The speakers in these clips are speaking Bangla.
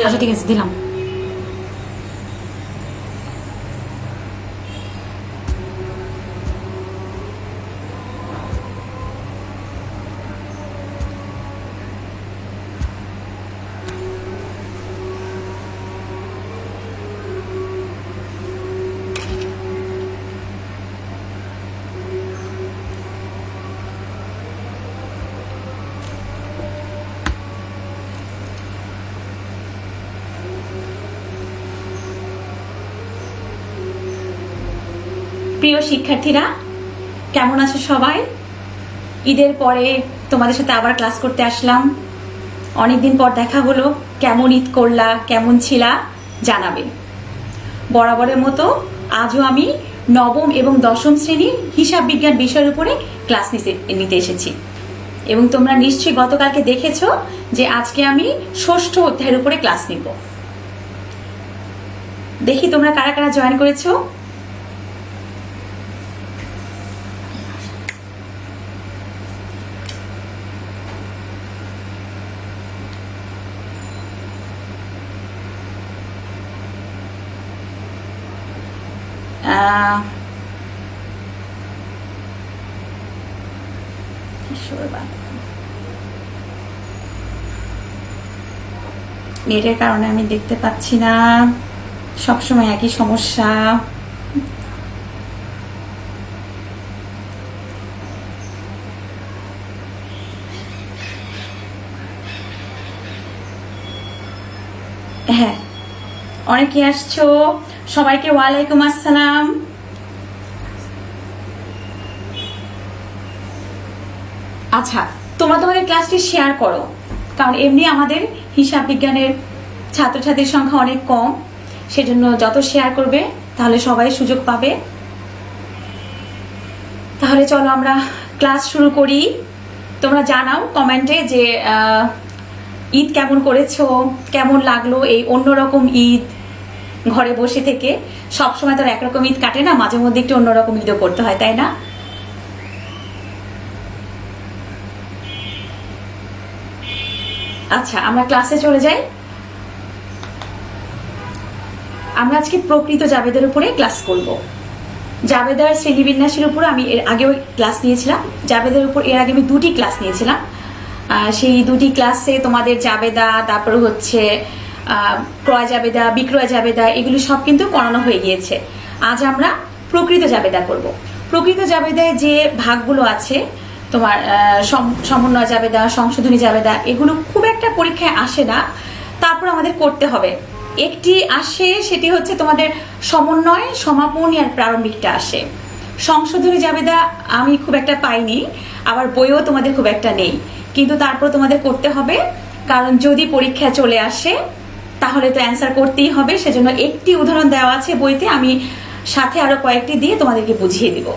আচ্ছা ঠিক আছে, দিলাম। প্রিয় শিক্ষার্থীরা, কেমন আছো সবাই? ঈদের পরে তোমাদের সাথে আবার ক্লাস করতে আসলাম। অনেকদিন পর দেখা হলো। কেমন ঈদ করলা, কেমন ছিলা জানাবে। বরাবরের মতো আজও আমি নবম এবং দশম শ্রেণীর হিসাব বিজ্ঞান বিষয়ের উপরে ক্লাস নিতে এসেছি। এবং তোমরা নিশ্চয়ই গতকালকে দেখেছো যে আজকে আমি ষষ্ঠ অধ্যায়ের উপরে ক্লাস নিব। দেখি তোমরা কারা কারা জয়েন করেছো। নেটের কারণে আমি দেখতে পাচ্ছি না, সবসময় একই সমস্যা। হ্যাঁ, অনেকে আসছো, সবাইকে ওয়ালাইকুম আসসালাম। আচ্ছা, তোমরা তোমাদের ক্লাসটি শেয়ার করো, কারণ এমনি আমাদের হিসাব বিজ্ঞানের ছাত্রছাত্রীর সংখ্যা অনেক কম। সেজন্য যত শেয়ার করবে তাহলে সবাই সুযোগ পাবে। তাহলে চলো আমরা ক্লাস শুরু করি। তোমরা জানাও কমেন্টে যে ঈদ কেমন করেছো, কেমন লাগলো এই অন্যরকম ঈদ। ঘরে বসে থেকে সবসময় তো একরকম ঈদ কাটে না, মাঝে মধ্যে একটু অন্যরকম ঈদও করতে হয়, তাই না? আচ্ছা, আমরা ক্লাসে চলে যাই। আমরা আজকে প্রকৃত জাবেদার উপরে ক্লাস করব। জাবেদার শ্রেণীবিন্যাসের উপর আমি এর আগেও ক্লাস নিয়েছিলাম। জাবেদার উপর এর আগে আমি দুটি ক্লাস নিয়েছিলাম। সেই দুটি ক্লাসে তোমাদের জাবেদা, তারপর হচ্ছে ক্রয় জাবেদা, বিক্রয় জাবেদা, এগুলি সব কিন্তু করানো হয়ে গিয়েছে। আজ আমরা প্রকৃত জাবেদা করব। প্রকৃত জাবেদায় যে ভাগগুলো আছে, তোমার সমন্বয় জাবেদা, সংশোধনী জাবেদা, এগুলো খুব একটা পরীক্ষায় আসে না, তারপর আমাদের করতে হবে। একটি আসে, সেটি হচ্ছে তোমাদের সমন্বয়, সমাপনী আর প্রারম্ভিকটা আসে। সংশোধনী জাবেদা আমি খুব একটা পাইনি, আবার বইও তোমাদের খুব একটা নেই, কিন্তু তারপর তোমাদের করতে হবে, কারণ যদি পরীক্ষা চলে আসে তাহলে তো অ্যান্সার করতেই হবে। সেজন্য একটি উদাহরণ দেওয়া আছে বইতে, আমি সাথে আরো কয়েকটি দিয়ে তোমাদেরকে বুঝিয়ে দিব।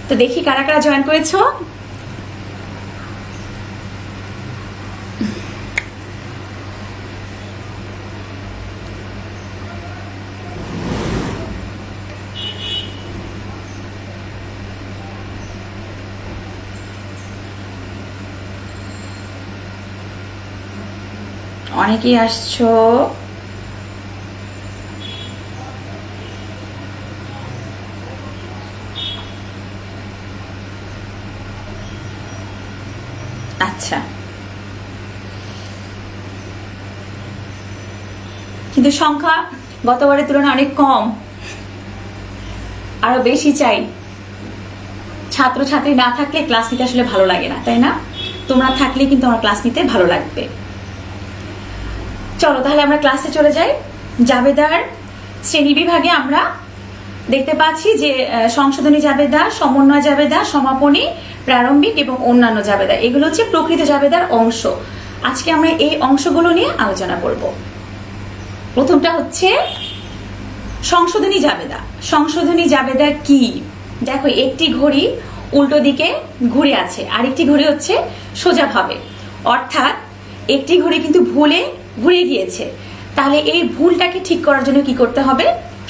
তো দেখি কারা কারা জয়েন করেছো। অনেকেই আসছো। আচ্ছা, কিন্তু সংখ্যা গতবারের তুলনায় অনেক কম, আরো বেশি চাই। ছাত্রছাত্রী না থাকলে ক্লাস নিতে আসলে ভালো লাগে না, তাই না? তোমরা থাকলে কিন্তু আমার ক্লাস নিতে ভালো লাগবে। চলো তাহলে আমরা ক্লাসে চলে যাই। জাবেদার শ্রেণী বিভাগে আমরা দেখতে পাচ্ছি যে সংশোধনী জাবেদা, সমন্বয় জাবেদা, সমাপনী, প্রারম্ভিক এবং অন্যান্য জাবেদা, এগুলো হচ্ছে প্রকৃত জাবেদার অংশ। আজকে আমরা এই অংশগুলো নিয়ে আলোচনা করব। প্রথমটা হচ্ছে সংশোধনী জাবেদা। সংশোধনী জাবেদা কি? দেখো, একটি ঘড়ি উল্টো দিকে ঘুরে আছে, আরেকটি ঘড়ি হচ্ছে সোজাভাবে, অর্থাৎ একটি ঘড়ি কিন্তু ভুলে ঘুরে গিয়েছে। তাহলে এই ভুলটাকে ঠিক করার জন্য কি করতে হবে?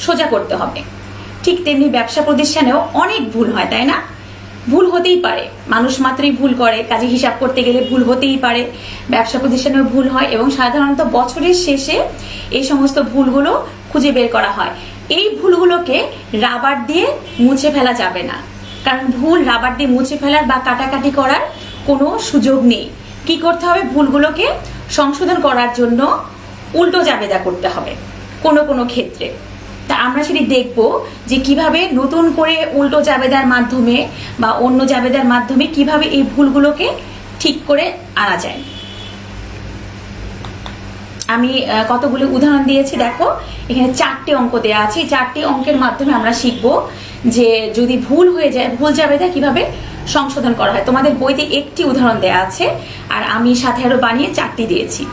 সোজা করতে হবে। ঠিক তেমনি ব্যবসা প্রতিষ্ঠানেও অনেক ভুল হয়, তাই না? ভুল হতেই পারে, মানুষ মাত্রই ভুল করে, কাজে হিসাব করতে গেলে ভুল হতেই পারে, ব্যবসা প্রতিষ্ঠানেও ভুল হয় এবং সাধারণত বছরের শেষে এই সমস্ত ভুলগুলো খুঁজে বের করা হয়। এই ভুলগুলোকে রাবার দিয়ে মুছে ফেলা যাবে না, কারণ ভুল রাবার দিয়ে মুছে ফেলার বা কাটাকাটি করার কোনো সুযোগ নেই। কি করতে হবে? ভুলগুলোকে সংশোধন করার জন্য উল্টো জাবেদা করতে হবে কোনো কোনো ক্ষেত্রে। তা আমরা সেটি দেখব যে কিভাবে নতুন করে উল্টো জাবেদার মাধ্যমে বা অন্য জাবেদার মাধ্যমে কিভাবে এই ভুলগুলোকে ঠিক করে আনা যায়। আমি কতগুলো উদাহরণ দিয়েছি, দেখো এখানে 4টে অঙ্ক দেওয়া আছে। এই 4টে অঙ্কের মাধ্যমে আমরা শিখব যে যদি ভুল হয়ে যায়, ভুল জাবেদা কিভাবে সংশোধন করা হয়। তোমাদের বইতে একটি উদাহরণ দেওয়া আছে আর আমি সাথে আরো বানিয়ে 4টি দিয়েছি।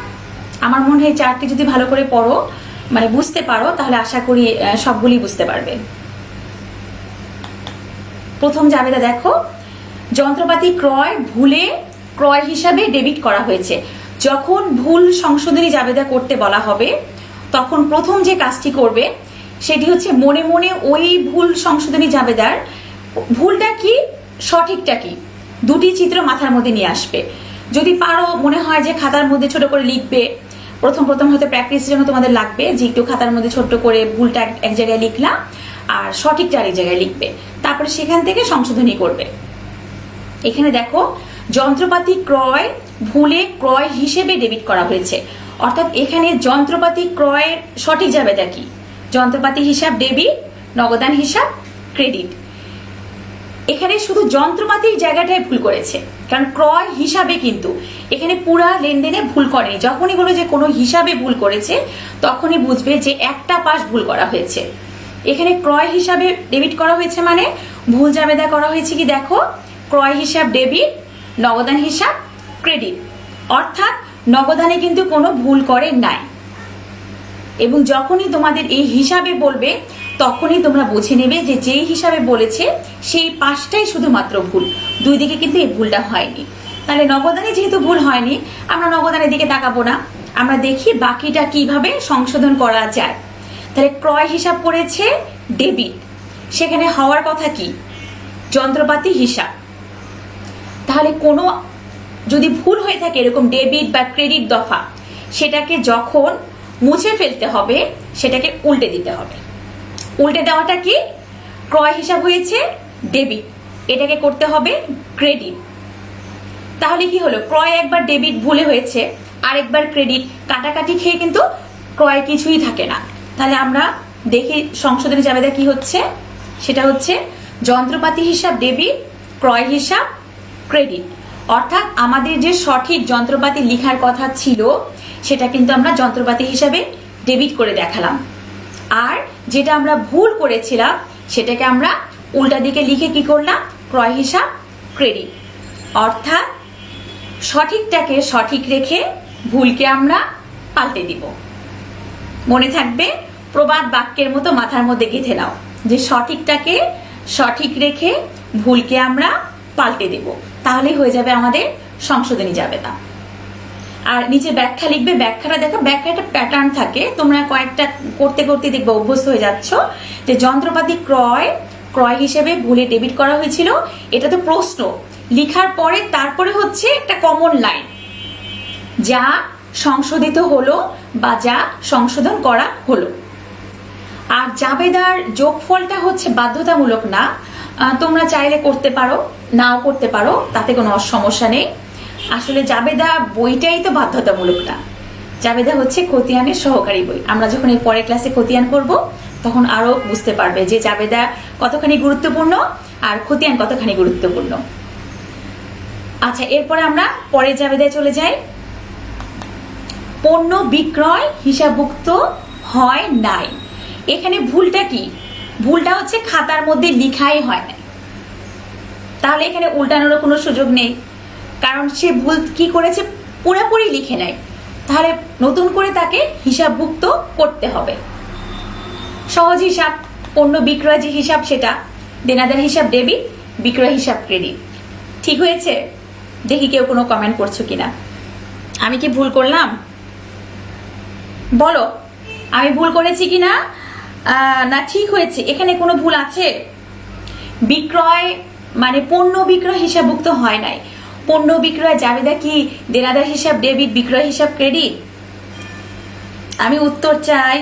আমার মনে হয় 4টি যদি ভালো করে পড়ো, মানে বুঝতে পারো, তাহলে আশা করি সবগুলি বুঝতে পারবে। প্রথম জাবেদা দেখো, যন্ত্রপাতি ক্রয় ভুলে ক্রয় হিসাবে ডেবিট করা হয়েছে। যখন ভুল সংশোধনী জাবেদা করতে বলা হবে তখন প্রথম যে কাজটি করবে সেটি হচ্ছে মনে মনে ওই ভুল সংশোধনী জাবেদার ভুলটা কি সঠিকটা কি দুটি চিত্র মাথার মধ্যে নিয়ে আসবে। যদি পারো, মনে হয় যে খাতার মধ্যে ছোট করে লিখবে, প্রথম হয়তো প্র্যাকটিসের জন্য তোমাদের লাগবে যে একটু খাতার মধ্যে ছোট্ট করে ভুলটা এক জায়গায় লিখলা আর সঠিকটা আরেক জায়গায় লিখবে, তারপরে সেখান থেকে সংশোধনী করবে। এখানে দেখো, যন্ত্রপাতি ক্রয় ভুলে ক্রয় হিসেবে ডেবিট করা হয়েছে, অর্থাৎ এখানে যন্ত্রপাতি ক্রয়ের সঠিক জাবেদা কি? যন্ত্রপাতি হিসাব ডেবিট, নগদান হিসাব ক্রেডিট। এখানে শুধু যন্ত্রপাতির জায়গাটায় ভুল করেছে, কারণ ক্রয় হিসাবে কিন্তু এখানে পুরা লেনদেনে ভুল করেনি। যখনই বলো যে কোনো হিসাবে ভুল করেছে তখনই বুঝবে যে একটা পাশ ভুল করা হয়েছে। এখানে ক্রয় হিসাবে ডেবিট করা হয়েছে মানে ভুল জাবেদা করা হয়েছে কি দেখো, ক্রয় হিসাব ডেবিট, নগদান হিসাব ক্রেডিট, অর্থাৎ নগদানে কিন্তু কোনো ভুল করে নাই। এবং যখনই তোমাদের এই হিসাবে বলবে তখনই তোমরা বুঝে নেবে যে যেই হিসাবে বলেছে সেই পাশটাই শুধুমাত্র ভুল, দুই দিকে কিন্তু এই ভুলটা হয়নি। তাহলে নগদানে যেহেতু ভুল হয়নি, আমরা নগদানের দিকে তাকাবো না, আমরা দেখি বাকিটা কিভাবে সংশোধন করা যায়। তাহলে ক্রয় হিসাব করেছে ডেবিট, সেখানে হওয়ার কথা কি? যন্ত্রপাতি হিসাব। তাহলে কোনো যদি ভুল হয়ে থাকে এরকম ডেবিট বা ক্রেডিট দফা, সেটাকে যখন মুছে ফেলতে হবে সেটাকে উল্টে দিতে হবে। উল্টে দেওয়াটা কি? ক্রয় হিসাব হয়েছে ডেবিট, এটাকে করতে হবে ক্রেডিট। তাহলে কি হলো? ক্রয় একবার ডেবিট ভুলে হয়েছে, আরেকবার ক্রেডিট, কাটাকাটি খেয়ে কিন্তু ক্রয় কিছুই থাকে না। তাহলে আমরা দেখি সংশোধনী জাবেদা কি হচ্ছে। সেটা হচ্ছে যন্ত্রপাতি হিসাব ডেবিট, ক্রয় হিসাব ক্রেডিট, অর্থাৎ আমাদের যে সঠিক যন্ত্রপাতি লেখার কথা ছিল সেটা কিন্তু আমরা যন্ত্রপাতি হিসাবে ডেবিট করে দেখালাম, আর যেটা আমরা ভুল করেছিলাম সেটাকে আমরা উল্টা দিকে লিখে কি করলাম? ক্রয় হিসাব ক্রেডিট। অর্থাৎ সঠিকটাকে সঠিক রেখে ভুলকে আমরা পাল্টে দিব। মনে থাকবে, প্রবাদ বাক্যের মতো মাথার মধ্যে গেঁথে নাও যে সঠিকটাকে সঠিক রেখে ভুলকে আমরা পাল্টে দেব, তাহলেই হয়ে যাবে আমাদের সংশোধনী জাবেদা। আর নিচে ব্যাখ্যা লিখবে। ব্যাখ্যাটা দেখো, ব্যাখ্যা একটা প্যাটার্ন থাকে, তোমরা কয়েকটা করতে করতে দেখবে অভ্যস্ত হয়ে যাচ্ছ যে যন্ত্রপাতি ক্রয় হিসেবে ভুলে ডেবিট করা হয়েছিল। এটা তো প্রশ্ন লিখার পরে তারপরে হচ্ছে একটা কমন লাইন, যা সংশোধিত হলো বা যা সংশোধন করা হলো। আর জাবেদার যোগফলটা হচ্ছে বাধ্যতামূলক না, তোমরা চাইলে করতে পারো, নাও করতে পারো, তাতে কোনো সমস্যা নেই। আসলে জাবেদা বইটাই তো বাধ্যতামূলক না, জাবেদা হচ্ছে খতিয়ানের সহকারী বই। আমরা যখন এই পরের ক্লাসে খতিয়ান করব তখন আরো বুঝতে পারবে যে জাবেদা কতখানি গুরুত্বপূর্ণ আর খতিয়ান কতখানি গুরুত্বপূর্ণ। আচ্ছা, এরপরে আমরা পরের জাবেদায় চলে যাই। পণ্য বিক্রয় হিসাবভুক্ত হয় নাই। এখানে ভুলটা কি? ভুলটা হচ্ছে খাতার মধ্যে লিখাই হয় না, তাহলে এখানে উল্টানোর কোনো সুযোগ নেই, কারণ সে ভুল কি করেছে? পুরোপুরি লিখে নেয়। তাহলে নতুন করে তাকে হিসাবভুক্ত করতে হবে। সহজ হিসাব, পণ্য বিক্রয় যে হিসাব সেটা, দেনাদার হিসাব ডেবিট, বিক্রয় হিসাব ক্রেডিট। ঠিক হয়েছে? দেখি কেউ কোনো কমেন্ট করছো কিনা। আমি কি ভুল করলাম? বলো আমি ভুল করেছি কিনা, না ঠিক হয়েছে? এখানে কোনো ভুল আছে? বিক্রয় মানে পণ্য বিক্রয় হিসাবভুক্ত হয় নাই। পণ্য বিক্রয় জাবেদা কি দেনাদার হিসাব ডেবিট, বিক্রয় হিসাব ক্রেডিট? আমি উত্তর চাই।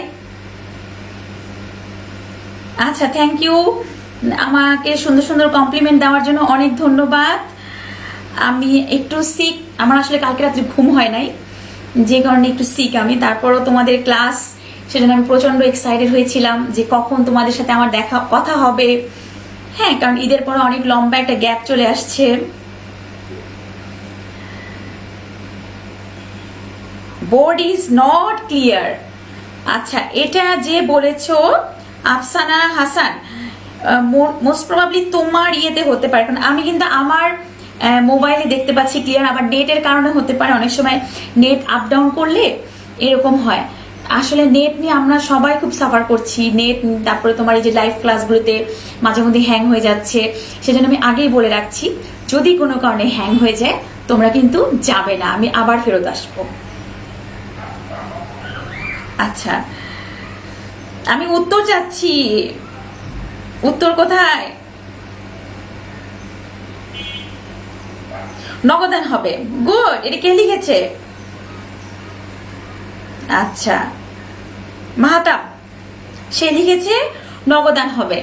আচ্ছা, থ্যাংক ইউ, আমাকে সুন্দর সুন্দর কমপ্লিমেন্ট দেওয়ার জন্য অনেক ধন্যবাদ। আমি একটু সিক, আমার আসলে কালকে রাত্রে ঘুম হয় নাই, যে কারণে একটু সিক আমি। তারপরও তোমাদের ক্লাস, সেজন্য আমি প্রচন্ড এক্সাইটেড হয়েছিলাম যে কখন তোমাদের সাথে আমার দেখা কথা হবে। হ্যাঁ, কারণ ঈদের পরে অনেক লম্বা একটা গ্যাপ চলে আসছে। Board is not clear. আচ্ছা, এটা যে বলেছো আফসানা হাসান, মোস্ট প্রবাবলি তোমার ইয়েতে হতে পারে, কারণ আমি কিন্তু আমার মোবাইলে দেখতে পাচ্ছি ক্লিয়ার। আবার নেটের কারণে হতে পারে, অনেক সময় নেট আপ ডাউন করলে এরকম হয়। আসলে নেট নিয়ে আমরা সবাই খুব সাফার করছি, নেট। তারপরে তোমার এই যে লাইভ ক্লাসগুলোতে মাঝে মধ্যে হ্যাং হয়ে যাচ্ছে, সেজন্য আমি আগেই বলে রাখছি, যদি কোনো কারণে হ্যাং হয়ে যায় তোমরা কিন্তু যাবে না, আমি আবার ফেরত আসবো। আচ্ছা, আমি উত্তর চাচ্ছি, উত্তর কোথায়? নগদান হবে। গুড, এটা কে লিখেছে? আচ্ছা, মাহাতাব, সে লিখেছে নগদান হবে।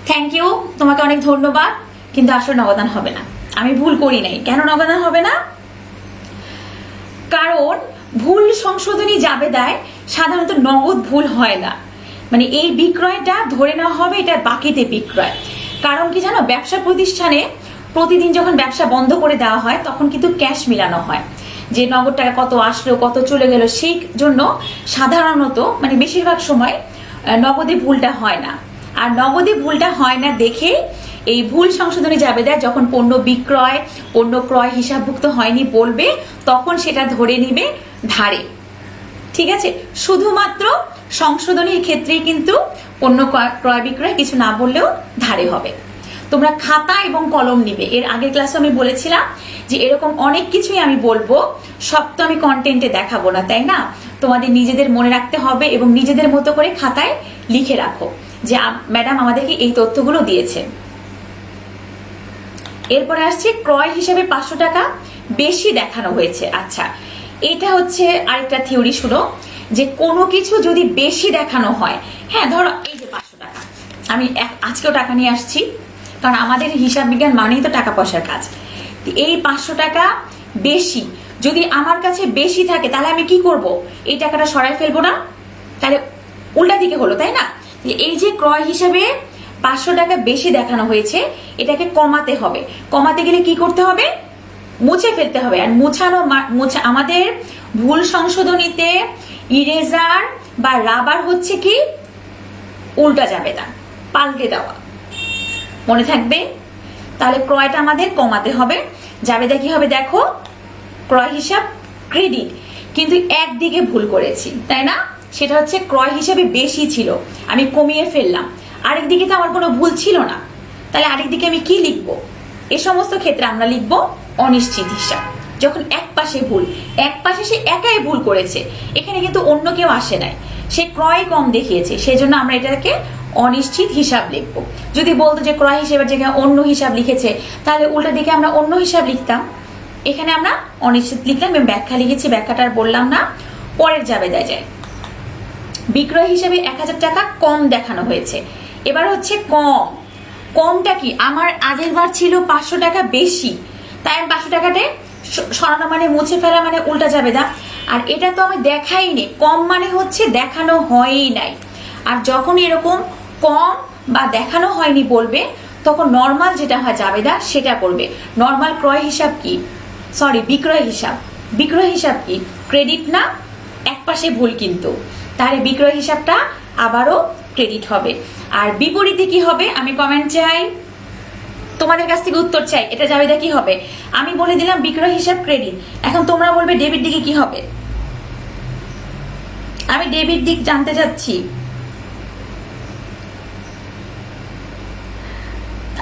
থ্যাংক ইউ, তোমাকে অনেক ধন্যবাদ। কিন্তু আসলে নগদান হবে না, আমি ভুল করি নাই। কেন নগদান হবে না? কারণ ভুল সংশোধনী জাবেদায় সাধারণত নগদ ভুল হয় না। মানে এই বিক্রয়টা ধরে নেওয়া হবে এটা বাকিতে বিক্রয়। কারণ কি জানো, ব্যবসা প্রতিষ্ঠানে প্রতিদিন যখন ব্যবসা বন্ধ করে দেওয়া হয় তখন কিন্তু ক্যাশ মিলানো হয়, যে নগদ টাকা কত আসলো কত চলে গেল। সেই জন্য সাধারণত মানে বেশিরভাগ সময় নগদে ভুলটা হয় না। আর নগদে ভুলটা হয় না দেখে এই ভুল সংশোধনী জাবেদায় যখন পণ্য বিক্রয় পণ্য ক্রয় হিসাবভুক্ত হয়নি বলবে, তখন সেটা ধরে নিবে ধারে। ঠিক আছে, শুধুমাত্র সংশোধনীর ক্ষেত্রেই কিন্তু পণ্য ক্রয় বিক্রয় কিছু না বললেও ধারে হবে। তোমরা খাতা এবং কলম নিবে। এর আগের ক্লাসে আমি বলেছিলাম যে এরকম অনেক কিছুই আমি বলবো, সব তো আমি কন্টেন্টে দেখাবো না, তাই না? তোমাদের নিজেদের মনে রাখতে হবে এবং নিজেদের মতো করে খাতায় লিখে রাখো যে ম্যাডাম আমাদেরকে এই তথ্যগুলো দিয়েছে। এরপরে আসছে ক্রয় হিসেবে 500 টাকা বেশি দেখানো হয়েছে। আচ্ছা, এটা হচ্ছে আরেকটা থিওরি। শুনো, যে কোনো কিছু যদি বেশি দেখানো হয়, হ্যাঁ ধরো এই যে 500 টাকা, আমি আজকেও টাকা নিয়ে আসছি, কারণ আমাদের হিসাব বিজ্ঞান মানেই তো টাকা পয়সার কাজ। এই 500 টাকা বেশি যদি আমার কাছে বেশি থাকে, তাহলে আমি কি করব? এই টাকাটা সরাই ফেলবো না? তাহলে উল্টা দিকে হলো, তাই না? এই যে ক্রয় হিসাবে 500 টাকা বেশি দেখানো হয়েছে, এটাকে কমাতে হবে। কমাতে গেলে কি করতে হবে? মুছে ফেলতে হবে। আর আমাদের ভুল সংশোধনীতে ইরেজার বা রাবার হচ্ছে কি উল্টা জাবেদা, পাল্টে দেওয়া, মনে থাকবে? তাহলে ক্রয়টা আমাদের কমাতে হবে। জাবেদা কি হবে দেখো, ক্রয় হিসাব ক্রেডিট, কিন্তু একদিকে ভুল করেছি, তাই না? সেটা হচ্ছে ক্রয় হিসাবে বেশি ছিল, আমি কমিয়ে ফেললাম। আরেকদিকে তো আমার কোনো ভুল ছিল না, তাহলে আরেকদিকে আমি কি লিখবো? এ সমস্ত ক্ষেত্রে আমরা লিখবো অনিশ্চিত হিসাব। যখন এক পাশে ভুল, এক পাশে সে একাই ভুল করেছে, এখানে কিন্তু অন্য কেউ আসে নাই, সে ক্রয় কম দেখিয়েছে, সেই জন্য আমরা এটাকে অনিশ্চিত হিসাব লিখবো। যদি বলতো যে ক্রয় হিসেবের জায়গায় অন্য হিসাব লিখেছে, তাহলে উল্টা দিকে আমরা অন্য হিসাব লিখতাম। এখানে আমরা অনিশ্চিত লিখলাম এবং ব্যাখ্যা লিখেছি, ব্যাখ্যাটা আর বললাম না, পরের জাবেদায় যায়। বিক্রয় হিসেবে 1000 টাকা কম দেখানো হয়েছে। এবার হচ্ছে কম, কমটা কি? আমার আগের বার ছিল 500 টাকা বেশি, তাই আমি 500 টাকাতে সরানো মানে মুছে ফেলা মানে উল্টা জাবেদা। আর এটা তো আমি দেখাইনি, কম মানে হচ্ছে দেখানো হয়ই নাই। আর যখন এরকম কম বা দেখানো হয়নি বলবে, তখন নর্মাল যেটা হয় জাবেদা সেটা করবে। নর্মাল ক্রয় হিসাব কি, সরি বিক্রয় হিসাব, বিক্রয় হিসাব কি ক্রেডিট না? এক পাশে ভুল কিন্তু, তাহলে বিক্রয় হিসাবটা আবারও ক্রেডিট হবে। আর বিপরীতে কি হবে আমি কমেন্ট চাই, তোমাদের কাছ থেকে উত্তর চাই। এটা জাবেদা কি হবে? আমি বলে দিলাম বিক্রয় হিসাব ক্রেডিট, এখন তোমরা বলবে ডেবিট দিকে কি হবে? আমি ডেবিট দিক জানতে চাচ্ছি।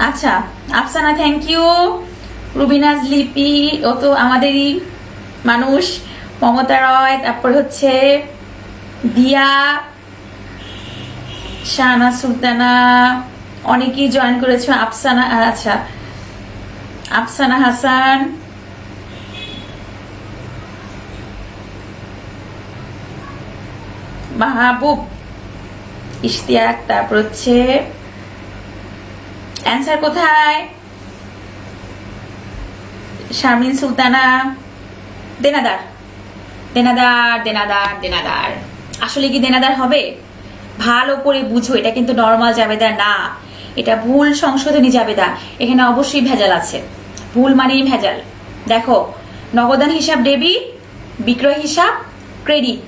আচ্ছা, আফসানা থ্যাংক ইউ, রুবিনাজ লিপি ও তো আমাদেরই মানুষ, মমতা রয়, তারপর হচ্ছে দিয়া, শাহানা সুলতানা, অনেকেই জয়েন করেছো। আফসানা, আচ্ছা আফসানা হাসান, মাহবুব, ইশতিয়াক, তারপর হচ্ছে অ্যান্সার কোথায়? শারমিন সুলতানা, দেনাদার দেনাদার দেনাদার দেনাদার। আসলে কি দেনাদার হবে? ভালো করে বুঝো, এটা কিন্তু নর্মাল জাবেদা না, এটা ভুল সংশোধনী জাবেদা। এখানে অবশ্যই ভেজাল আছে, ভুল মানেই ভেজাল। দেখো, নগদান হিসাব ডেবিট, বিক্রয় হিসাব ক্রেডিট।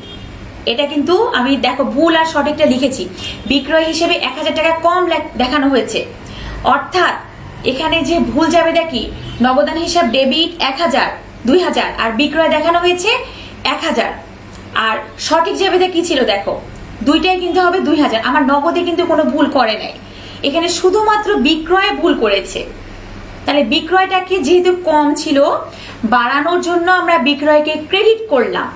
এটা কিন্তু আমি দেখো ভুল আর সঠিকটা লিখেছি। বিক্রয় হিসেবে 1000 টাকা কম দেখানো হয়েছে, অর্থাৎ এখানে যে ভুল জাবেদা কি, নগদান হিসাব ডেবিট 1000 2000 আর বিক্রয় দেখানো হয়েছে 1000। আর সঠিক জাবেদা কি ছিল দেখো, দুইটাই কিন্তু হবে 2000। আমার নগদে কিন্তু কোনো ভুল করে নাই, এখানে শুধুমাত্র বিক্রয়ে ভুল করেছে। তাহলে বিক্রয়টাকে যেহেতু কম ছিল, বাড়ানোর জন্য আমরা বিক্রয়কে ক্রেডিট করলাম।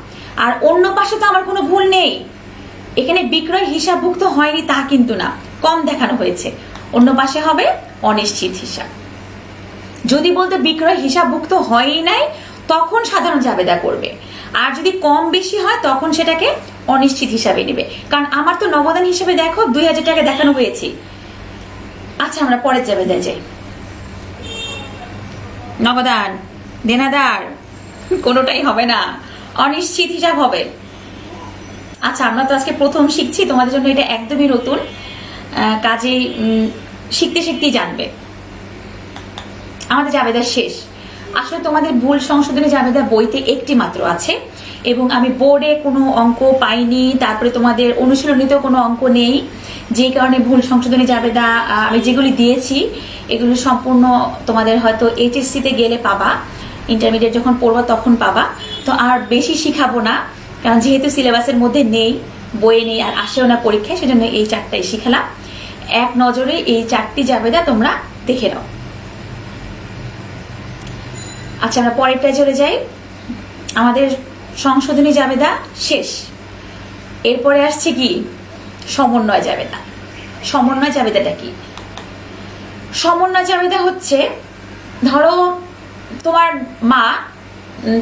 আর অন্য পাশে তো আমার কোনো ভুল নেই, এখানে বিক্রয় হিসাবভুক্ত হয়নি তা কিন্তু না, কম দেখানো হয়েছে। অন্য পাশে হবে অনিশ্চিত হিসাব। যদি বলতে বিক্রয় হিসাবভুক্ত হয়ই নাই, তখন সাধারণ জাবেদা করবে। আর যদি কম বেশি হয় তখন সেটাকে অনিশ্চিত হিসাবে নেবে, কারণ আমার তো নগদান হিসাবে দেখো 2000 টাকা দেখানো হয়েছে। আচ্ছা, আমরা পরের জাবেদায় যাই। নগদান, দেনাদার কোনোটাই হবে না, অনিশ্চিত হিসাব হবে। আচ্ছা, আমরা তো আজকে প্রথম শিখছি, তোমাদের জন্য এটা একদমই নতুন, কাজেই শিখতে শিখতেই জানবে। আমাদের জাবেদা শেষ। আসলে তোমাদের ভুল সংশোধনী জাবেদা বইতে একটি মাত্র আছে, এবং আমি বোর্ডে কোনো অঙ্ক পাইনি, তারপরে তোমাদের অনুশীলনীতেও কোনো অঙ্ক নেই, যে কারণে ভুল সংশোধনী জাবেদা আমি যেগুলি দিয়েছি এগুলো সম্পূর্ণ তোমাদের হয়তো এইচএসসিতে গেলে পাবা, ইন্টারমিডিয়েট যখন পড়বা তখন পাবা। তো আর বেশি শিখাবো না, কারণ যেহেতু সিলেবাসের মধ্যে নেই, বইয়ে নেই, আর আসেও না পরীক্ষায়, সেজন্য এই 4টাই শিখালাম। এক নজরে এই 4টি জাবেদা তোমরা দেখে নাও। আচ্ছা, আমরা পরেরটায় চলে যাই। আমাদের সংশোধনী জাবেদা শেষ, এরপরে আসছে কি সমন্বয় জাবেদা। সমন্বয় জাবেদাটা কি? সমন্বয় জাবেদা হচ্ছে, ধরো তোমার মা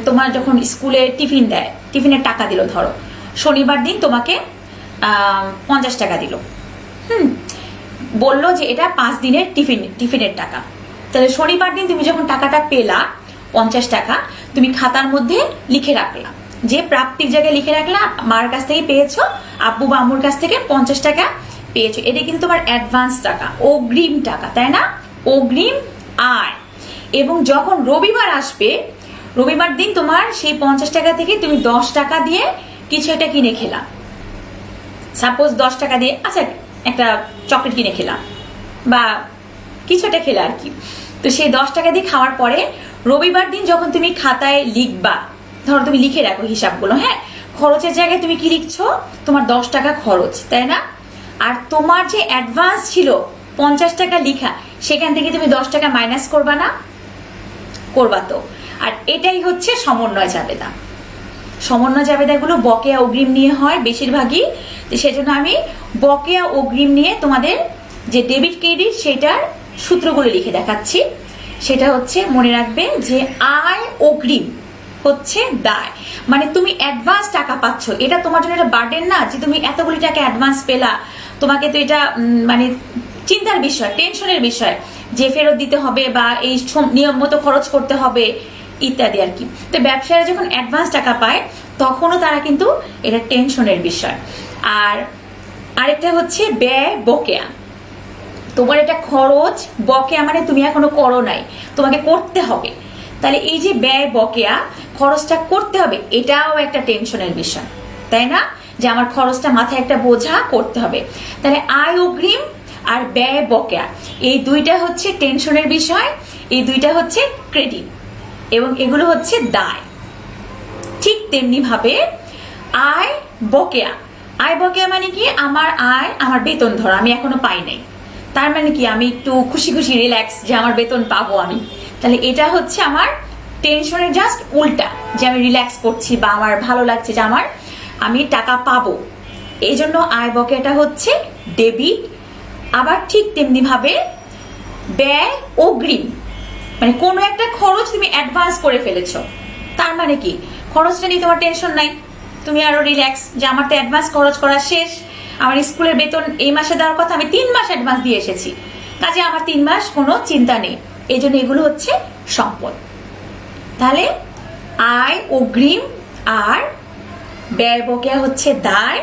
তোমার যখন স্কুলে টিফিন দেয়, টিফিনের টাকা দিল, ধরো শনিবার দিন তোমাকে 50 টাকা দিল, বললো যে এটা 5 দিনের টিফিনের টাকা। তাহলে শনিবার দিন তুমি যখন টাকাটা পেলা 50 টাকা, তুমি খাতার মধ্যে লিখে রাখলা, যে প্রাপ্তির জায়গায় লিখে রাখলা মার কাছ থেকে পেয়েছো, আব্বু বা আম্মুর কাছ থেকে 50 টাকা পেয়েছো। এটা কিন্তু তোমার অ্যাডভান্স টাকা, অগ্রিম টাকা, তাই না? অগ্রিম আয়। এবং যখন রবিবার আসবে, রবিবার দিন তোমার সেই 50 টাকা থেকে তুমি 10 টাকা দিয়ে কিছু একটা কিনে খেলা, সাপোজ 10 টাকা দিয়ে আচ্ছা একটা চকলেট কিনে খেলাম বা কিছু একটা খেলা আর কি। তো সেই 10 টাকা দিয়ে খাওয়ার পরে রবিবার দিন যখন তুমি খাতায় লিখবা, ধরো তুমি লিখে রাখো হিসাবগুলো, হ্যাঁ, খরচের জায়গায় তুমি কি লিখছো? তোমার 10 টাকা খরচ, তাই না? আর তোমার যে অ্যাডভান্স ছিল 50 টাকা লিখা, সেখান থেকে তুমি 10 টাকা মাইনাস করবা না? করবা তো। আর এটাই হচ্ছে সমন্বয় জাবেদা। সমন্বয় জাবেদাগুলো বকেয়া অগ্রিম নিয়ে হয় বেশিরভাগই, তো সেজন্য আমি বকেয়া অগ্রিম নিয়ে তোমাদের যে ডেবিট ক্রেডিট সেটার সূত্রগুলো লিখে দেখাচ্ছি। সেটা হচ্ছে, মনে রাখবে যে আয় অগ্রিম হচ্ছে দায়, মানে তুমি অ্যাডভান্স টাকা পাচ্ছ, এটা তোমার জন্য একটা বার্ডেন না যে তুমি এতগুলি টাকা অ্যাডভান্স পেলা, তোমাকে তো এটা মানে চিন্তার বিষয়, টেনশনের বিষয় যে ফেরত দিতে হবে বা এই নিয়ম মতো খরচ করতে হবে ইত্যাদি আর কি। তো ব্যবসায়ীরা যখন অ্যাডভান্স টাকা পায় তখনও তারা কিন্তু এটা টেনশনের বিষয়। আর আরেকটা হচ্ছে ব্যয় বকেয়া। তোমার এটা খরচ, বকেয়া মানে তুমি এখনো করো নাই, তোমাকে করতে হবে। তাহলে এই যে ব্যয় বকেয়া, খরচটা করতে হবে, এটাও একটা টেনশনের বিষয়, তাই না? যে আমার খরচটা মাথায় একটা বোঝা, করতে হবে। তাহলে আয় অগ্রিম আর ব্যয় বকেয়া, এই দুইটা হচ্ছে টেনশনের বিষয়, এই দুইটা হচ্ছে ক্রেডিট, এবং এগুলো হচ্ছে দায়। ঠিক তেমনি ভাবে আয় বকেয়া, আয় বকেয়া মানে কি? আমার আয়, আমার বেতন ধরো আমি এখনো পাই নাই, তার মানে কি আমি একটু খুশি খুশি রিল্যাক্স যে আমার বেতন পাবো আমি, তাহলে এটা হচ্ছে আমার টেনশনের জাস্ট উল্টা, যে আমি রিল্যাক্স করছি বা আমার ভালো লাগছে যে আমি টাকা পাবো। এই জন্য আয় বকেয়াটা হচ্ছে ডেবিট আবার ঠিক তেমনি ভাবে ব্যয় অগ্রিম, মানে কোনো একটা খরচ তুমি অ্যাডভান্স করে ফেলেছো, তার মানে কি খরচটা নিয়ে তোমার টেনশন নাই, তুমি আরো রিল্যাক্স যে আমার তো অ্যাডভান্স খরচ করা শেষ, আমার স্কুলের বেতন এই মাসে দেওয়ার কথা, আমি 3 মাস অ্যাডভান্স দিয়ে এসেছি, কাজে আমার 3 মাস কোনো চিন্তা নেই। এই জন্য এগুলো হচ্ছে সম্পদ। তাহলে আয় অগ্রিম আর ব্যয় বকেয়া হচ্ছে দায়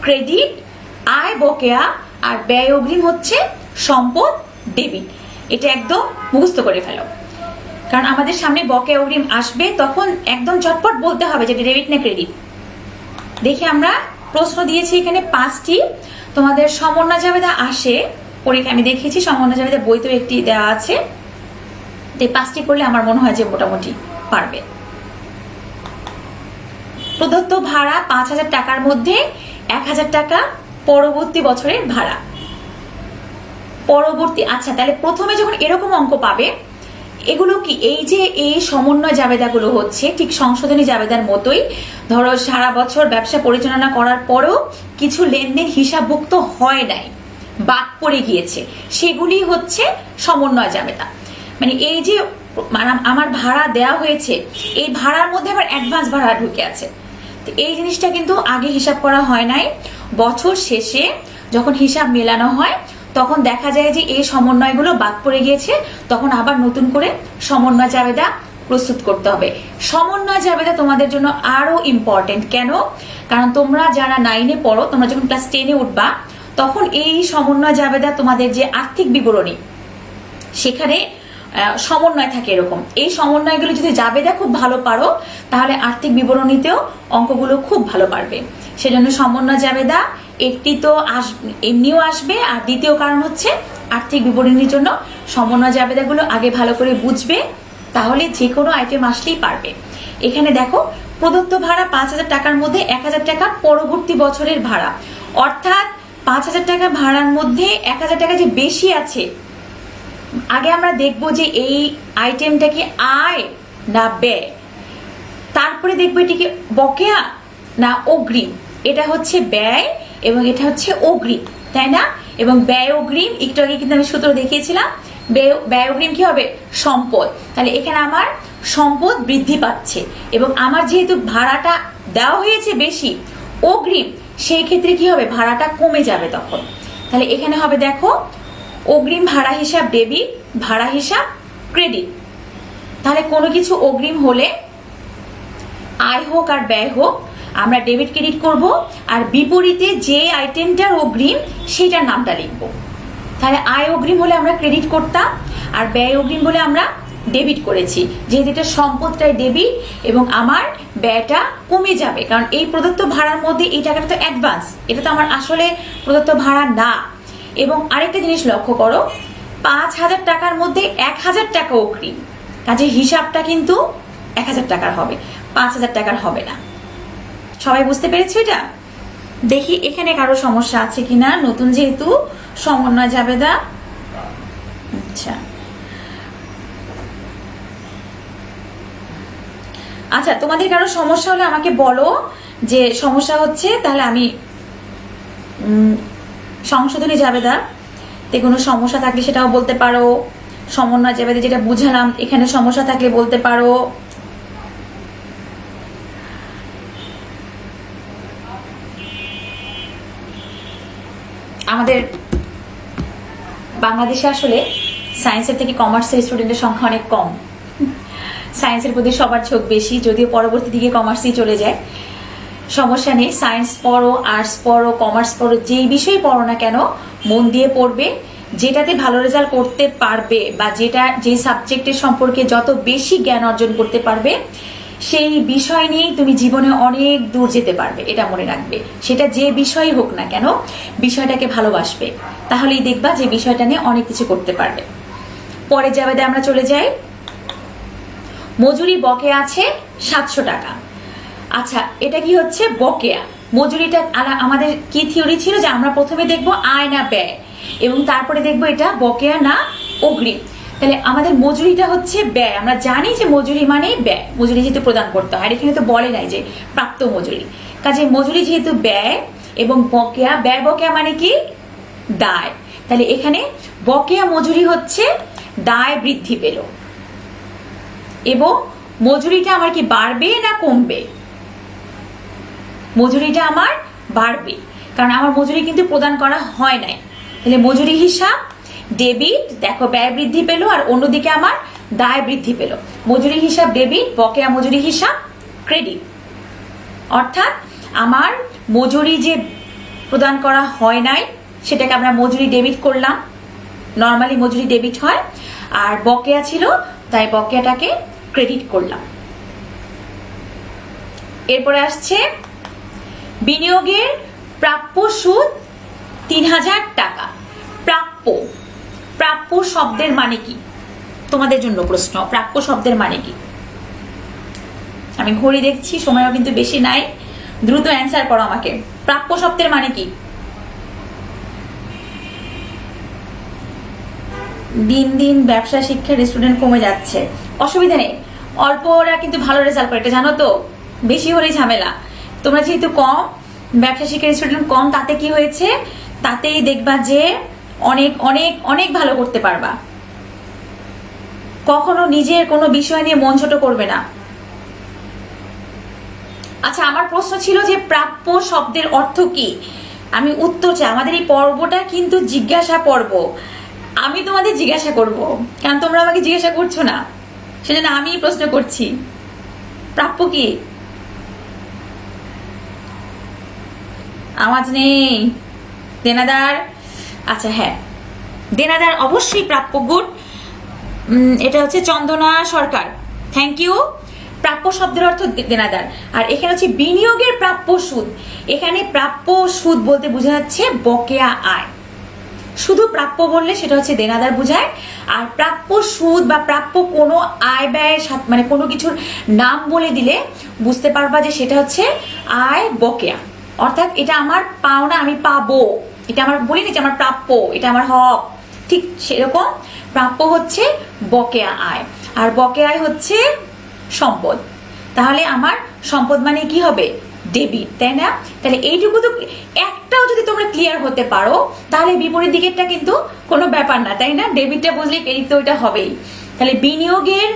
ক্রেডিট, আয় বকেয়া আর ব্যয় অগ্রিম হচ্ছে সম্পদ ডেবিট। এটা একদম মুখস্থ করে ফেলো, কারণ আমাদের সামনে বকেয়া অগ্রিম আসবে, তখন একদম চটপট বলতে হবে যে ডেবিট না ক্রেডিট। দেখি আমরা প্রশ্ন দিয়েছি এখানে 5টি, তোমাদের সমন্বয় জাবেদা আসে পরীক্ষা, আমি দেখিয়েছি সমন্বয় জাবেদা বইতেও একটি দেওয়া আছে, এই 5টি করলে আমার মনে হয় যে মোটামুটি পারবে। প্রদত্ত ভাড়া 5,000 টাকার মধ্যে 1,000 টাকা পরবর্তী বছরের ভাড়া। পরবর্তী, আচ্ছা তাহলে প্রথমে যখন এরকম অঙ্ক পাবে, এগুলো কি এই যে এই সমন্বয় জাবেদাগুলো হচ্ছে ঠিক সংশোধনী জাবেদার মতোই, ধরো সারা বছর ব্যবসা পরিচালনা করার পরেও কিছু লেনদেন হিসাবভুক্ত হয় নাই, বাদ পড়ে গিয়েছে, সেগুলি হচ্ছে সমন্বয় জাবেদা। মানে এই যে আমার ভাড়া দেওয়া হয়েছে, এই ভাড়ার মধ্যে আবার অ্যাডভান্স ভাড়া ঢুকে আছে, তো এই জিনিসটা কিন্তু আগে হিসাব করা হয় নাই। বছর শেষে যখন হিসাব মেলানো হয় তখন দেখা যায় যে এই সমন্বয়গুলো বাদ পড়ে গিয়েছে, তখন আবার নতুন করে সমন্বয় জাবেদা প্রস্তুত করতে হবে। সমন্বয় জাবেদা তোমাদের জন্য আরো ইম্পর্টেন্ট, কেন? কারণ তোমরা যারা 9-এ পড়ো, তোমরা যখন ক্লাস 10-এ উঠবা তখন এই সমন্বয় জাবেদা তোমাদের যে আর্থিক বিবরণী, সেখানে সমন্বয় থাকে এরকম, এই সমন্বয়গুলো যদি জাবেদা খুব ভালো পারো তাহলে আর্থিক বিবরণীতেও অঙ্কগুলো খুব ভালো পারবে। সেজন্য সমন্বয় জাবেদা একটি তো এমনিও আসবে, আর দ্বিতীয় কারণ হচ্ছে আর্থিক বিবরণীর জন্য সমন্বয় জাবেদাগুলো আগে ভালো করে বুঝবে, তাহলে যে কোনো আইটেম আসলেই পারবে। এখানে দেখো প্রদত্ত ভাড়া 5,000 টাকার মধ্যে 1,000 টাকা পরবর্তী বছরের ভাড়া, অর্থাৎ 5,000 টাকা ভাড়ার মধ্যে 1,000 টাকা যে বেশি আছে, আগে আমরা দেখবো যে এই আইটেমটা কি আয় না ব্যয়, তারপরে দেখবো এটি কি বকেয়া না অগ্রিম। এটা হচ্ছে ব্যয় এবং এটা হচ্ছে অগ্রিম, তাই না? এবং ব্যয় অগ্রিম একটু আগে কিন্তু আমি সূত্র দেখিয়েছিলাম, ব্যয় অগ্রিম কি হবে? সম্পদ। তাহলে এখানে আমার সম্পদ বৃদ্ধি পাচ্ছে, এবং আমার যেহেতু ভাড়াটা দেওয়া হয়েছে বেশি অগ্রিম, সেই ক্ষেত্রে কি হবে? ভাড়াটা কমে যাবে তখন। তাহলে এখানে হবে দেখো অগ্রিম ভাড়া হিসাব ডেবিট, ভাড়া হিসাব ক্রেডিট। তাহলে কোনো কিছু অগ্রিম হলে আয় হোক আর ব্যয় হোক আমরা ডেবিট ক্রেডিট করব, আর বিপরীতে যে আইটেমটার অগ্রিম সেটার নামটা লিখবো। তাহলে আয় অগ্রিম হলে আমরা ক্রেডিট করতাম, আর ব্যয় অগ্রিম বলে আমরা ডেবিট করেছি, যেহেতু এটা সম্পদটাই ডেবিট এবং আমার ব্যয়টা কমে যাবে, কারণ এই প্রদত্ত ভাড়ার মধ্যে এই টাকাটা তো অ্যাডভান্স, এটা তো আমার আসলে প্রদত্ত ভাড়া না। এবং আরেকটা জিনিস লক্ষ্য করো, 5,000 টাকার মধ্যে 1,000 টাকা অগ্রিম, কাজে হিসাবটা কিন্তু 1,000 টাকার হবে, 5,000 টাকার হবে না। সবাই বুঝতে পেরেছো এটা? দেখি এখানে কারো সমস্যা আছে কিনা, নতুন যেহেতু সমন্বয় জাবেদা। আচ্ছা আচ্ছা, তোমাদের কারো সমস্যা হলে আমাকে বলো যে সমস্যা হচ্ছে, তাহলে আমি সংশোধনী জাবেদা তে কোনো সমস্যা থাকলে সেটাও বলতে পারো, সমন্বয় জাবেদা যেটা বুঝালাম এখানে সমস্যা থাকলে বলতে পারো। আমাদের বাংলাদেশে আসলে সায়েন্সের থেকে কমার্সের স্টুডেন্টের সংখ্যা অনেক কম, সায়েন্সের প্রতি সবার ঝোঁক বেশি, যদিও পরবর্তী দিকে কমার্সেই চলে যায়। সমস্যা নেই, সায়েন্স পড়ো, আর্টস পড়ো, কমার্স পড়ো, যেই বিষয় পড়ো না কেন মন দিয়ে পড়বে, যেটাতে ভালো রেজাল্ট করতে পারবে বা যে সাবজেক্টের সম্পর্কে যত বেশি জ্ঞান অর্জন করতে পারবে সেই বিষয় নিয়েই তুমি জীবনে অনেক দূর যেতে পারবে, এটা মনে রাখবে। সেটা যে বিষয় হোক না কেন বিষয়টাকে ভালোবাসবে, তাহলেই দেখবা যে বিষয়টা নিয়ে অনেক কিছু করতে পারবে। পরে জাবেদা আমরা চলে যাই। মজুরি বকেয়া আছে 700 টাকা। আচ্ছা, এটা কি হচ্ছে বকেয়া? মজুরিটা আমাদের কি থিওরি ছিল যে আমরা প্রথমে দেখবো আয় না ব্যয়, এবং তারপরে দেখবো এটা বকেয়া না অগ্রিম। তাহলে আমাদের মজুরিটা হচ্ছে ব্যয়, আমরা জানি যে মজুরি মানে ব্যয়, মজুরি যেহেতু প্রদান করতে হয়, আর এখানে তো বলে নাই যে প্রাপ্ত মজুরি, কাজে মজুরি যেহেতু ব্যয় এবং বকেয়া, ব্যয় বকেয়া মানে কি দায়, তাহলে এখানে বকেয়া মজুরি হচ্ছে দায় বৃদ্ধি পেল, এবং মজুরিটা আমার কি বাড়বে না কমবে? মজুরিটা আমার বাড়বে, কারণ আমার মজুরি কিন্তু প্রদান করা হয় নাই। তাহলে মজুরি হিসাব ডেবিট, দেখো ব্যয় বৃদ্ধি পেল, আর অন্যদিকে আমার দায় বৃদ্ধি পেল। মজুরি হিসাব ডেবিট, বকেয়া মজুরি হিসাব ক্রেডিট। অর্থাৎ আমার মজুরি যে প্রদান করা হয় নাই সেটাকে আমরা মজুরি ডেবিট করলাম, নর্মালি মজুরি ডেবিট হয়, আর বকেয়া ছিল তাই বকেয়াটাকে ক্রেডিট করলাম। এরপরে আসছে বিনিয়োগের প্রাপ্য সুদ 3000 টাকা। প্রাপ্য, প্রাপ্য শব্দের মানে কি? তোমাদের জন্য প্রশ্ন, প্রাপ্য শব্দের মানে কি? আমি ঘড়ি দেখছি, সময়ও কিন্তু বেশি নাই, দ্রুত অ্যান্সার করো আমাকে। প্রাপ্য শব্দের মানে কি? দিন দিন ব্যবসা শিক্ষার স্টুডেন্ট কমে যাচ্ছে। অসুবিধা নেই, অল্প ওরা কিন্তু ভালো রেজাল্ট করে, এটা জানো তো। বেশি হলেই ঝামেলা। তোমরা যেহেতু কম, ব্যবসা শিক্ষার স্টুডেন্ট কম, তাতে কি হয়েছে? তাতেই দেখবা যে অনেক অনেক অনেক ভালো করতে পারবা। কখনো নিজের কোনো বিষয় নিয়ে মন ছোট করবে না। আচ্ছা, আমার প্রশ্ন ছিল যে প্রাপ্য শব্দের অর্থ কি? আমি উত্তর চাই। আমাদের এই পর্বটা কিন্তু জিজ্ঞাসা পর্ব, আমি তোমাদের জিজ্ঞাসা করব, কারণ তোমরা আমাকে জিজ্ঞাসা করছো না, সেজন্য আমি প্রশ্ন করছি। প্রাপ্য কি? আওয়াজ নেই। দেনাদার, আচ্ছা হ্যাঁ, দেনাদার অবশ্যই প্রাপ্য। গুড, এটা হচ্ছে চন্দনা সরকার, থ্যাংক ইউ। প্রাপ্য শব্দের অর্থ দেনাদার। আর এখানে হচ্ছে বিনিয়োগের প্রাপ্য সুদ। এখানে প্রাপ্য সুদ বলতে বোঝা যাচ্ছে বকেয়া আয়। শুধু প্রাপ্য বললে সেটা হচ্ছে দেনাদার বোঝায়, আর প্রাপ্য সুদ বা প্রাপ্য কোনো আয় ব্যয়ের সাথে, মানে কোনো কিছুর নাম বলে দিলে বুঝতে পারবা যে সেটা হচ্ছে আয় বকেয়া। অর্থাৎ এটা আমার পাওনা, আমি পাবো, এটা আমার বলি না যে আমার প্রাপ্য, এটা আমার হক, ঠিক সেরকম প্রাপ্য হচ্ছে বকেয়া আয়, আর বকেয়া আয় হচ্ছে সম্পদ। তাহলে আমার সম্পদ মানে কি হবে? ডেবিট, তাই না? তাহলে এইটুকু তো একটাও যদি তোমরা ক্লিয়ার হতে পারো, তাহলে বিপরীত দিকেরটা কিন্তু কোনো ব্যাপার না, তাই না? ডেবিটটা বুঝলে ক্রেডিট তো ওইটা হবেই। তাহলে বিনিয়োগের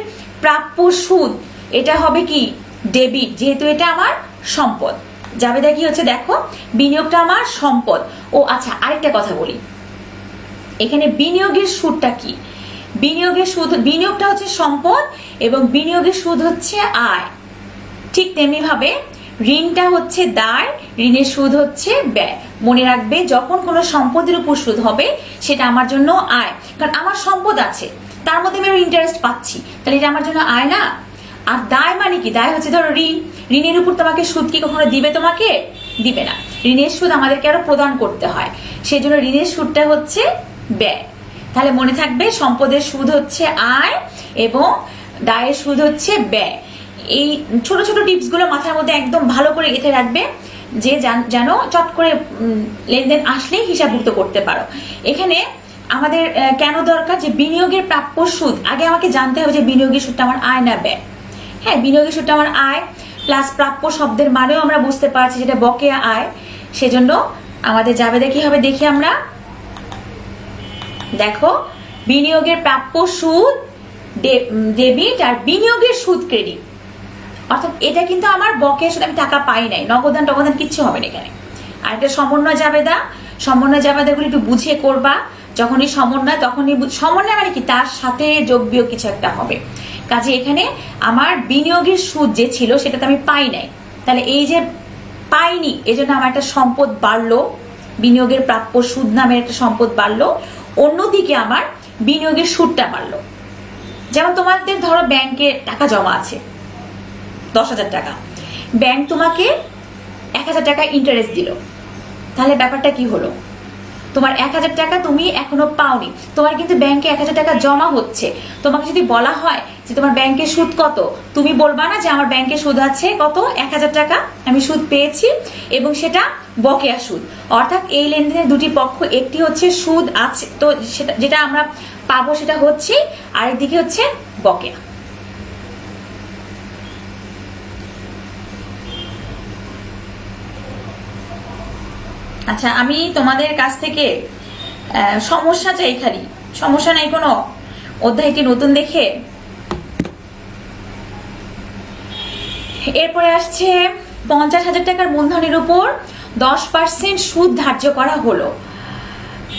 প্রাপ্য সুদ এটা হবে কি? ডেবিট, যেহেতু এটা আমার সম্পদ। জাবেদা কি হচ্ছে দেখো, বিনিয়োগটা আমার সম্পদ। ও আচ্ছা, আরেকটা কথা বলি, এখানে বিনিয়োগের সুদটা কি? বিনিয়োগের সুদ, বিনিয়োগটা হচ্ছে সম্পদ এবং বিনিয়োগের সুদ হচ্ছে আয়। ঠিক তেমনি ভাবে ঋণটা হচ্ছে দায়, ঋণের সুদ হচ্ছে ব্যয়। মনে রাখবে, যখন কোনো সম্পদের উপর সুদ হবে সেটা আমার জন্য আয়, কারণ আমার সম্পদ আছে, তার মধ্যে আমি ইন্টারেস্ট পাচ্ছি, তাহলে এটা আমার জন্য আয় না? আর দায় মানে কি? দায় হচ্ছে ধরো ঋণ, ঋণের উপর তোমাকে সুদ কি কখনো দিবে? তোমাকে দিবে না। ঋণের সুদ আমাদেরকে আরো প্রদান করতে হয়, সেই জন্য ঋণের সুদটা হচ্ছে ব্যয়। তাহলে মনে থাকবে, সম্পদের সুদ হচ্ছে আয় এবং দায়ের সুদ হচ্ছে ব্যয়। এই ছোট ছোট টিপস গুলো মাথার মধ্যে একদম ভালো করে গেঁথে রাখবে, যে যেন চট করে লেনদেন আসলেই হিসাবভুক্ত করতে পারো। এখানে আমাদের কেন দরকার যে বিনিয়োগের প্রাপ্য সুদ, আগে আমাকে জানতে হবে যে বিনিয়োগের সুদটা আমার আয় না ব্যয়। হ্যাঁ, বিনিয়োগের সুদটা আমার আয়, প্লাস প্রাপ্য শব্দের মানেও আমরা বুঝতে পারছি যেটা বকেয়া আয়। সেজন্য আমাদের যাবে কি হবে দেখি আমরা। দেখো, বিনিয়োগের প্রাপ্য সুদ ডেবিট আর বিনিয়োগের সুদ ক্রেডিট। অর্থাৎ এটা কিন্তু আমার বকেয়া সুদ, আমি টাকা পাই নাই, নগদান টগদান কিচ্ছু হবে না এখানে। আর এটা সমন্বয় জাবেদা, সমন্বয় জাবেদাগুলো একটু বুঝিয়ে করবা। যখনই সমন্বয়, তখনই সমন্বয় মানে কি? তার সাথে যোগ বিয়োগ কিছু একটা হবে। কাজে এখানে আমার বিনিয়োগের সুদ যে ছিল সেটা তো আমি পাই নাই, তাহলে এই যে পাইনি, এজন্য আমার একটা সম্পদ বাড়লো, বিনিয়োগের প্রাপ্য সুদ নামের একটা সম্পদ বাড়লো। অন্যদিকে আমার বিনিয়োগের সুদটা বাড়লো। যেমন তোমাদের ধরো ব্যাংকে টাকা জমা আছে 10,000 টাকা, ব্যাংক তোমাকে 1,000 টাকা ইন্টারেস্ট দিল, তাহলে ব্যাপারটা কি হলো? তোমার 1,000 টাকা তুমি এখনো পাওনি, তোমার কিন্তু ব্যাংকে 1,000 টাকা জমা হচ্ছে। তোমাকে যদি বলা হয় যে তোমার ব্যাংকের সুদ কত, তুমি বলবা না যে আমার ব্যাংকে সুদ আছে কত? 1,000 টাকা আমি সুদ পেয়েছি, এবং সেটা বকেয়া সুদ। অর্থাৎ এই লেনদেনের দুটি পক্ষ, একটি হচ্ছে সুদ আছে তো সেটা যেটা আমরা পাবো সেটা হচ্ছে, আরেকদিকে হচ্ছে বকেয়া। আচ্ছা, আমি তোমাদের কাছ থেকে সমস্যা চাই খালি, সমস্যা নাই কোনো, অধ্যায়টি নতুন দেখে। এরপরে আসছে 50,000 টাকার মূলধনের উপর 10% সুদ ধার্য করা হলো।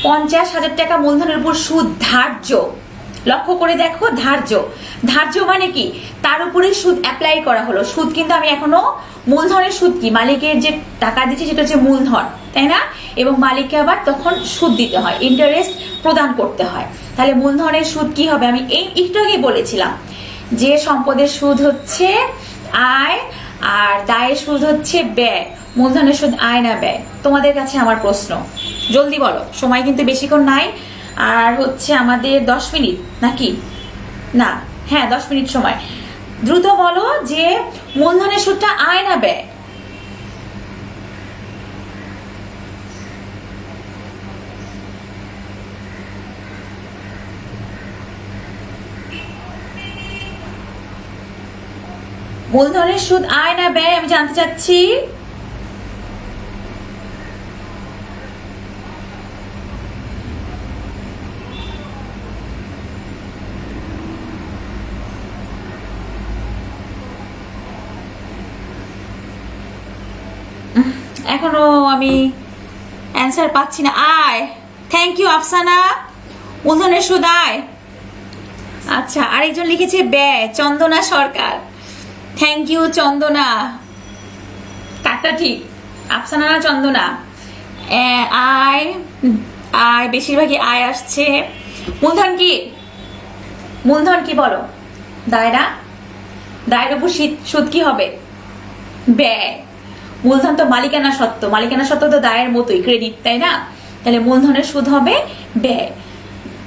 50,000 টাকা মূলধনের উপর সুদ ধার্য, লক্ষ্য করে দেখো, ধার্য। ধার্য মানে কি? তার উপরে সুদ অ্যাপ্লাই করা হলো। সুদ কিন্তু আমি এখনো, মূলধনের সুদ কি, মালিকের যে টাকা দিচ্ছি সেটা হচ্ছে মূলধন, তাই না? এবং মালিককে আবার তখন সুদ দিতে হয়, ইন্টারেস্ট প্রদান করতে হয়। তাহলে মূলধনের সুদ কি হবে? আমি এই একটু আগেই বলেছিলাম যে সম্পদের সুদ হচ্ছে আয় আর দায়ের সুদ হচ্ছে ব্যয়। মূলধনের সুদ আয় না ব্যয়? তোমাদের কাছে আমার প্রশ্ন, জলদি বলো, সময় কিন্তু বেশিক্ষণ নাই। আর হচ্ছে আমাদের 10 মিনিট নাকি না? হ্যাঁ, 10 মিনিট সময়। দ্রুত বলো যে মূলধনের সুদটা আয় না ব্যয়? মূলধনের সুদ আয় না ব্যয় আমি জানতে চাচ্ছি। এখনো আমি অ্যান্সার পাচ্ছি না। আয়, থ্যাংক ইউ আফসানা। মূলধনের সুদ আয়। আচ্ছা, আরেকজন লিখেছে ব্যয়, চন্দনা সরকার। থ্যাংক ইউ চন্দনা। কাটটা ঠিক, আফসানা না চন্দনা? আয়, আয়, বেশিরভাগই আয় আসছে। মূলধন কি? মূলধন কি বলো? দায়রা, দায়ের উপর সুদ কি হবে? ব্যয়। মূলধন তো মালিকানা সত্ত্ব, মালিকানা সত্ত্ব তো দায়ের মতোই, ক্রেডিট, তাই না? তাহলে মূলধনের সুদ হবে ব্যয়।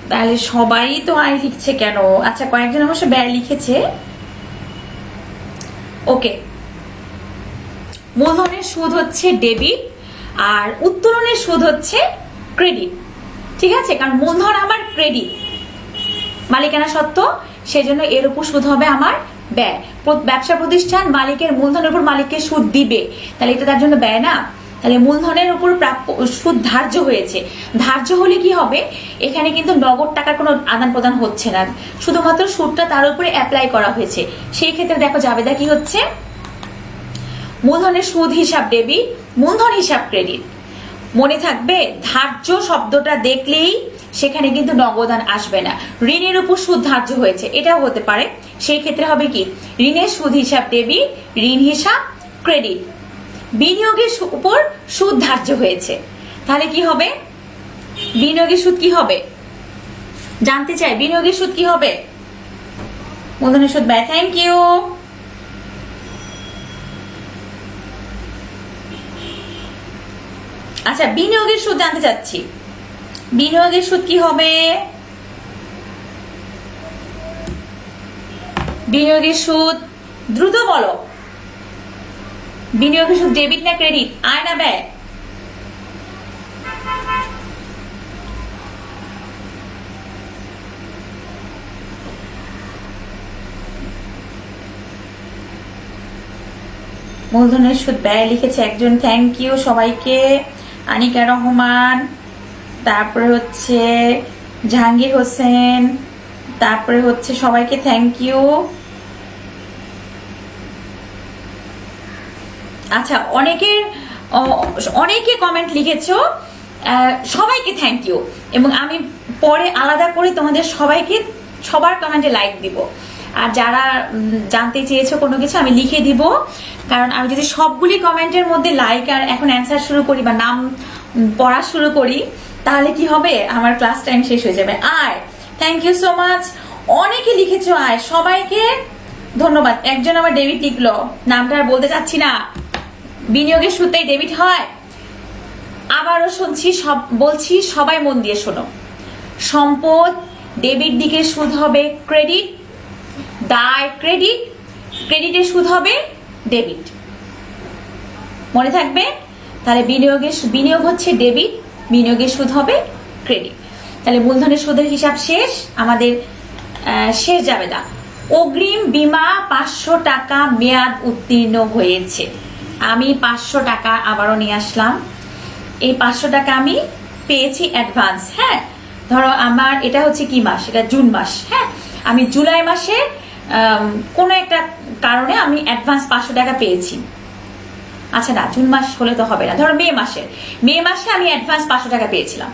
তাহলে সবাই তো আয় লিখছে কেন? আচ্ছা, কয়েকজন অবশ্য ব্যয় লিখেছে। ওকে, মূলধনের সুদ হচ্ছে ডেবিট আর উত্তোলনের সুদ হচ্ছে ক্রেডিট, ঠিক আছে? কারণ মূলধন আমার ক্রেডিট, মালিকানা সত্ত্ব, সেজন্য এর উপর সুদ হবে আমার ব্যয়। ব্যবসা প্রতিষ্ঠান মালিকের মূলধনের উপর মালিককে সুদ দিবে, তাহলে এটা তার জন্য ব্যয় না? তাহলে মূলধনের উপর প্রাপ্য সুদ ধার্য হয়েছে। ধার্য হলে কি হবে? এখানে কিন্তু নগদ টাকার কোনো আদান প্রদান হচ্ছে না, শুধুমাত্র সুদটা তার উপরে অ্যাপ্লাই করা হয়েছে। সেই ক্ষেত্রে দেখো জাবেদা কি হচ্ছে? মূলধনের সুদ হিসাব ডেবিট, মূলধন হিসাব ক্রেডিট। মনে থাকবে, ধার্য শব্দটা দেখলেই সেখানে কিন্তু নগদান আসবে না। ঋণের উপর সুদ ধার্য হয়েছে, এটাও হতে পারে। সেই ক্ষেত্রে হবে কি? ঋণের সুদ হিসাব ডেবিট, ঋণ হিসাব ক্রেডিট। বিনিয়োগের উপর সুদ ধার্য হয়েছে, তাহলে কি হবে? বিনিয়োগের সুদ কি হবে জানতে চাই? বিনিয়োগের সুদ কি হবে? মূলধনের সুদ ব্যয়। Thank you. আচ্ছা, বিনিয়োগের সুদ জানতে চাচ্ছি। বিনিয়োগের সুদ কি হবে? বিনিয়োগের সুদ দ্রুত বলো। বিনিয়োগের সুদ ডেবিট না ক্রেডিট, আয় না ব্যয়? মূলধনের সুদ ব্যয় লিখেছে একজন, থ্যাংক ইউ সবাইকে। আনিকা রহমান, তারপরে হচ্ছে জাহাঙ্গীর হোসেন, তারপরে হচ্ছে সবাইকে থ্যাংক ইউ। আচ্ছা, অনেকে কমেন্ট লিখেছো, সবাইকে থ্যাংক ইউ। এবং আমি পরে আলাদা করে তোমাদের সবাইকে সবার কমেন্টে লাইক দিব। আর যারা জানতে চেয়েছো কোনো কিছু আমি লিখে দিব, কারণ আমি যদি সবগুলি কমেন্টের মধ্যে লাইক আর এখন অ্যান্সার শুরু করি বা নাম পড়া শুরু করি, তাহলে কি হবে? আমার ক্লাস টাইম শেষ হয়ে যাবে। আয়, থ্যাংক ইউ সো মাচ। অনেকে লিখেছো আয়, সবাইকে ধন্যবাদ। একজন আমার ডেবিট লিখলো, নামটা আর বলতে চাচ্ছি না। বিনিয়োগের সুদটাই ডেবিট হয়? আবারও বলছি, সবাই মন দিয়ে শোনো। সম্পদ ডেবিট দিকের সুদ হবে ক্রেডিট, দায় ক্রেডিট, ক্রেডিটের সুদ হবে ডেবিট। মনে থাকবে? তাহলে বিনিয়োগ হচ্ছে ডেবিট, বিনিয়োগের সুদ হবে ক্রেডিট। তাহলে মূলধনের সুদের হিসাব শেষ আমাদের। শেষ জাবেদা। অগ্রিম বীমা 500 টাকা মেয়াদ উত্তীর্ণ হয়েছে। আমি 500 টাকা আবারও নিয়ে আসলাম। এই 500 টাকা আমি পেয়েছি অ্যাডভান্স। হ্যাঁ, ধরো আমার এটা হচ্ছে কি মাস, এটা জুন মাস। হ্যাঁ, আমি জুলাই মাসে কোনো একটা কারণে আমি অ্যাডভান্স 500 টাকা পেয়েছি। আচ্ছা না, জুন মাস হলে তো হবে না, ধরো মে মাসে আমি অ্যাডভান্স 500 টাকা পেয়েছিলাম।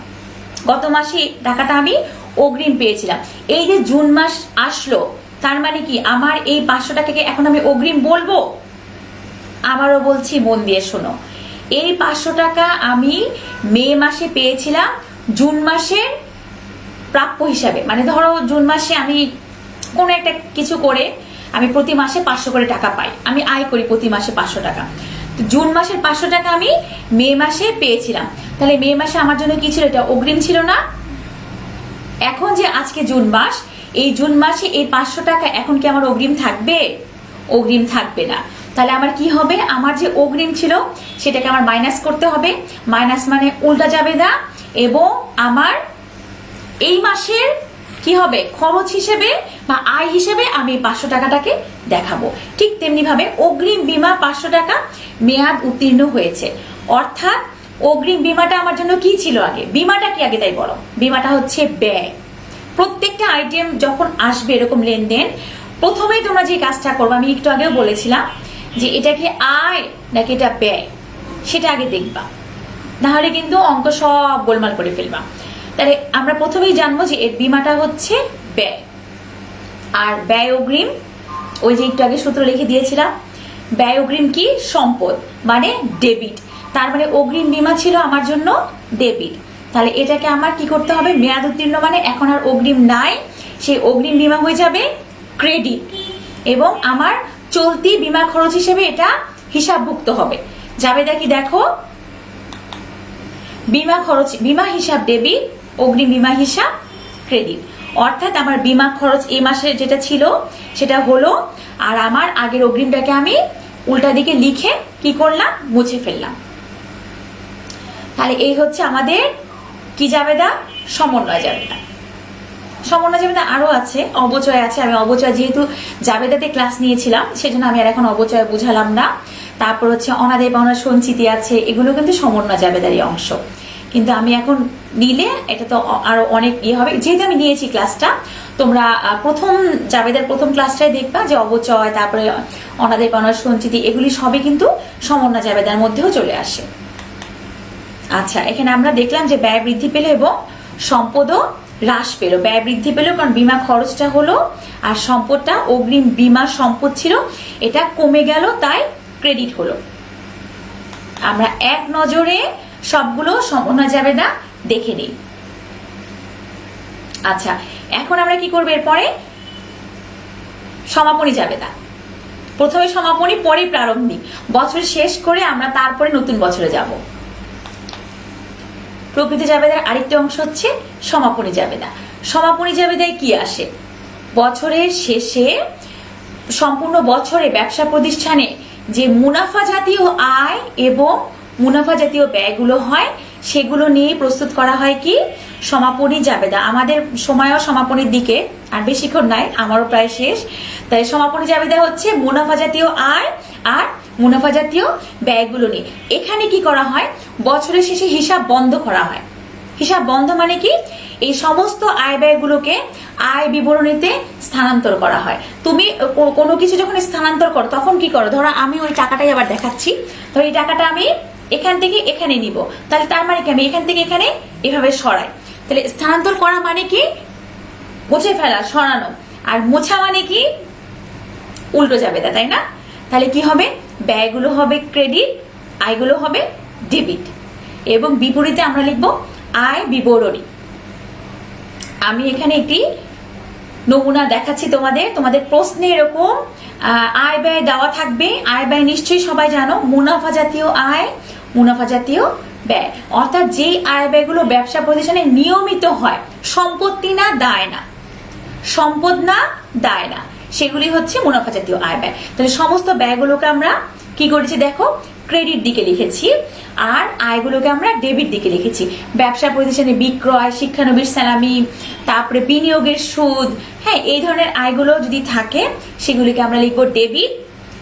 গত মাসে টাকাটা আমি অগ্রিম পেয়েছিলাম। এই যে জুন মাস আসলো, তার মানে কি আমার এই 500 টাকাকে এখন আমি অগ্রিম বলবো? আবারও বলছি, মন দিয়ে শোনো, এই 500 টাকা আমি মে মাসে পেয়েছিলাম জুন মাসের প্রাপ্য হিসাবে। মানে ধরো জুন মাসে আমি কোনো একটা কিছু করে আমি প্রতি মাসে 500 করে টাকা পাই, আমি আয় করি প্রতি মাসে 500 টাকা। তো জুন মাসের 500 টাকা আমি মে মাসে পেয়েছিলাম, তাহলে মে মাসে আমার জন্য কি ছিল? এটা অগ্রিম ছিল না? এখন যে আজকে জুন মাস, এই জুন মাসে এই 500 টাকা এখন কি আমার অগ্রিম থাকবে? অগ্রিম থাকবে না। তাহলে আমার কি হবে? আমার যে অগ্রিম ছিল সেটাকে আমার মাইনাস করতে হবে। মাইনাস মানে উল্টা যাবে না, এবং আমার এই মাসের কি হবে? খরচ হিসেবে বা আয় হিসেবে আমি 500 টাকাটাকে দেখাবো। ঠিক তেমনি ভাবে অগ্রিম বীমা 500 টাকা মেয়াদ উত্তীর্ণ হয়েছে, অর্থাৎ অগ্রিম বীমাটা আমার জন্য কি ছিল? আগে বীমাটা কি আগে, তাই বলো। বীমাটা হচ্ছে ব্যয়। প্রত্যেকটা আইটেম যখন আসবে এরকম লেনদেন, প্রথমেই তোমরা যে কাজটা করবে, আমি একটু আগেও বলেছিলাম যে এটা কি আয় নাকি এটা ব্যয়, সেটা আগে দেখবা, নাহলে কিন্তু অঙ্ক সব গোলমাল করে ফেলবা। তাহলে আমরা প্রথমেই জানবো যে এর বীমাটা হচ্ছে ব্যয়। আর ব্যয় অগ্রিম, ওই যে একটু আগে সূত্র লিখে দিয়েছিলাম, ব্যয় অগ্রিম কি? সম্পদ, মানে ডেবিট। তার মানে অগ্রিম বীমা ছিল আমার জন্য ডেবিট। তাহলে এটাকে আমার কি করতে হবে? মেয়াদ উত্তীর্ণ মানে এখন আর অগ্রিম নাই, সেই অগ্রিম বীমা হয়ে যাবে ক্রেডিট, এবং আমার চলতি বীমা খরচ হিসেবে এটা হিসাবভুক্ত হবে। যাবে দেখি, দেখো, বীমা খরচ, বীমা হিসাব ডেবিট, অগ্রিম বীমা হিসাব ক্রেডিট। অর্থাৎ আমার বীমা খরচ এই মাসে যেটা ছিল সেটা হলো, আর আমার আগের অগ্রিমটাকে আমি উল্টা দিকে লিখে কি করলাম? মুছে ফেললাম। তাহলে এই হচ্ছে আমাদের কি জাবেদা? সমন্বয় জাবেদা। সমন্বয় জাবেদা আরো আছে, অবচয় আছে। আমি অবচয় যেহেতু জাবেদাতে ক্লাস নিয়েছিলাম সেজন্য আমি আর এখন অবচয় বুঝালাম না। তারপর হচ্ছে অনাদায় পাওনা সঞ্চিতি আছে, এগুলো কিন্তু সমন্বয় জাবেদারই অংশ। কিন্তু আমি এখন নিলে এটা তো আরো অনেক ইয়ে হবে, যেহেতু আমি নিয়েছি ক্লাসটা। তোমরা প্রথম জাবেদার প্রথম ক্লাসটাই দেখবা যে অবচয়, তারপরে অনাদায় পাওনা সঞ্চিতি, এগুলি সবই কিন্তু সমন্বয় জাবেদার মধ্যেও চলে আসে। আচ্ছা, এখানে আমরা দেখলাম যে ব্যয় বৃদ্ধি পেল এবং সম্পদও হ্রাস পেল। ব্যয় বৃদ্ধি পেল কারণ বীমা খরচটা হলো, আর সম্পদটা অগ্রিম বীমা সম্পদ ছিল এটা কমে গেল, তাই ক্রেডিট হলো। আমরা এক নজরে সবগুলো সমন্বয় জাবেদা দেখে নিই। আচ্ছা, এখন আমরা কি করবো? এরপরে সমাপনী জাবেদা। প্রথমে সমাপনী, পরে প্রারম্ভিক। বছর শেষ করে আমরা তারপরে নতুন বছরে যাব। প্রকৃত জাবেদার আরেকটি অংশ হচ্ছে সমাপনী জাবেদা। সমাপনী জাবেদায় কি আসে? বছরের শেষে সম্পূর্ণ বছরে ব্যবসা প্রতিষ্ঠানে যে মুনাফা জাতীয় আয় এবং মুনাফা জাতীয় ব্যয়গুলো হয় সেগুলো নিয়ে প্রস্তুত করা হয় কি? সমাপনী জাবেদা। আমাদের সময়ও সমাপনীর দিকে, আর বেশিক্ষণ নাই, আমারও প্রায় শেষ। তাই সমাপনী জাবেদা হচ্ছে মুনাফা জাতীয় আয় আর মুনাফা জাতীয় ব্যয়গুলো নিয়ে। এখানে কি করা হয়? বছরের শেষে হিসাব বন্ধ করা হয়। হিসাব বন্ধ মানে কি? এই সমস্ত আয় ব্যয়গুলোকে আয় বিবরণীতে স্থানান্তর করা হয়। তুমি কোনো কিছু যখন স্থানান্তর করো তখন কি করো? ধরো আমি ওই টাকাটাই আবার দেখাচ্ছি, ধরো এই টাকাটা আমি এখান থেকে এখানে নিব, তাহলে তার মানে কি আমি এখান থেকে এখানে এভাবে সরাই। তাহলে স্থানান্তর করা মানে কি? মুছে ফেলা, সরানো। আর মোছা মানে কি? উল্টো যাবে, তাই না? তাহলে কি হবে? ব্যয়গুলো হবে ক্রেডিট, আয়গুলো হবে ডেবিট, এবং বিপরীতে আমরা লিখব আয় বিবরণী। আমি এখানে একটি নমুনা দেখাচ্ছি তোমাদের প্রশ্নে এরকম আয় ব্যয় দেওয়া থাকবে। আয় ব্যয় নিশ্চয়ই সবাই জানো, মুনাফা জাতীয় আয়, মুনাফা জাতীয় ব্যয়, অর্থাৎ যেই আয় ব্যয়গুলো ব্যবসা প্রতিষ্ঠানে নিয়মিত হয়, সম্পত্তি না দায় না, সম্পদ না দায় না, সেগুলি হচ্ছে মুনাফা জাতীয় আয় ব্যয়। তাহলে সমস্ত ব্যয়গুলোকে আমরা কি করেছি দেখো, ক্রেডিট দিকে লিখেছি, আর আয়গুলোকে আমরা ডেবিট দিকে লিখেছি। ব্যবসা প্রতিষ্ঠানে বিক্রয়, শিক্ষানবিশ সালামি, তারপরে বিনিয়োগের সুদ, হ্যাঁ, এই ধরনের আয়গুলো যদি থাকে সেগুলিকে আমরা লিখবো ডেবিট,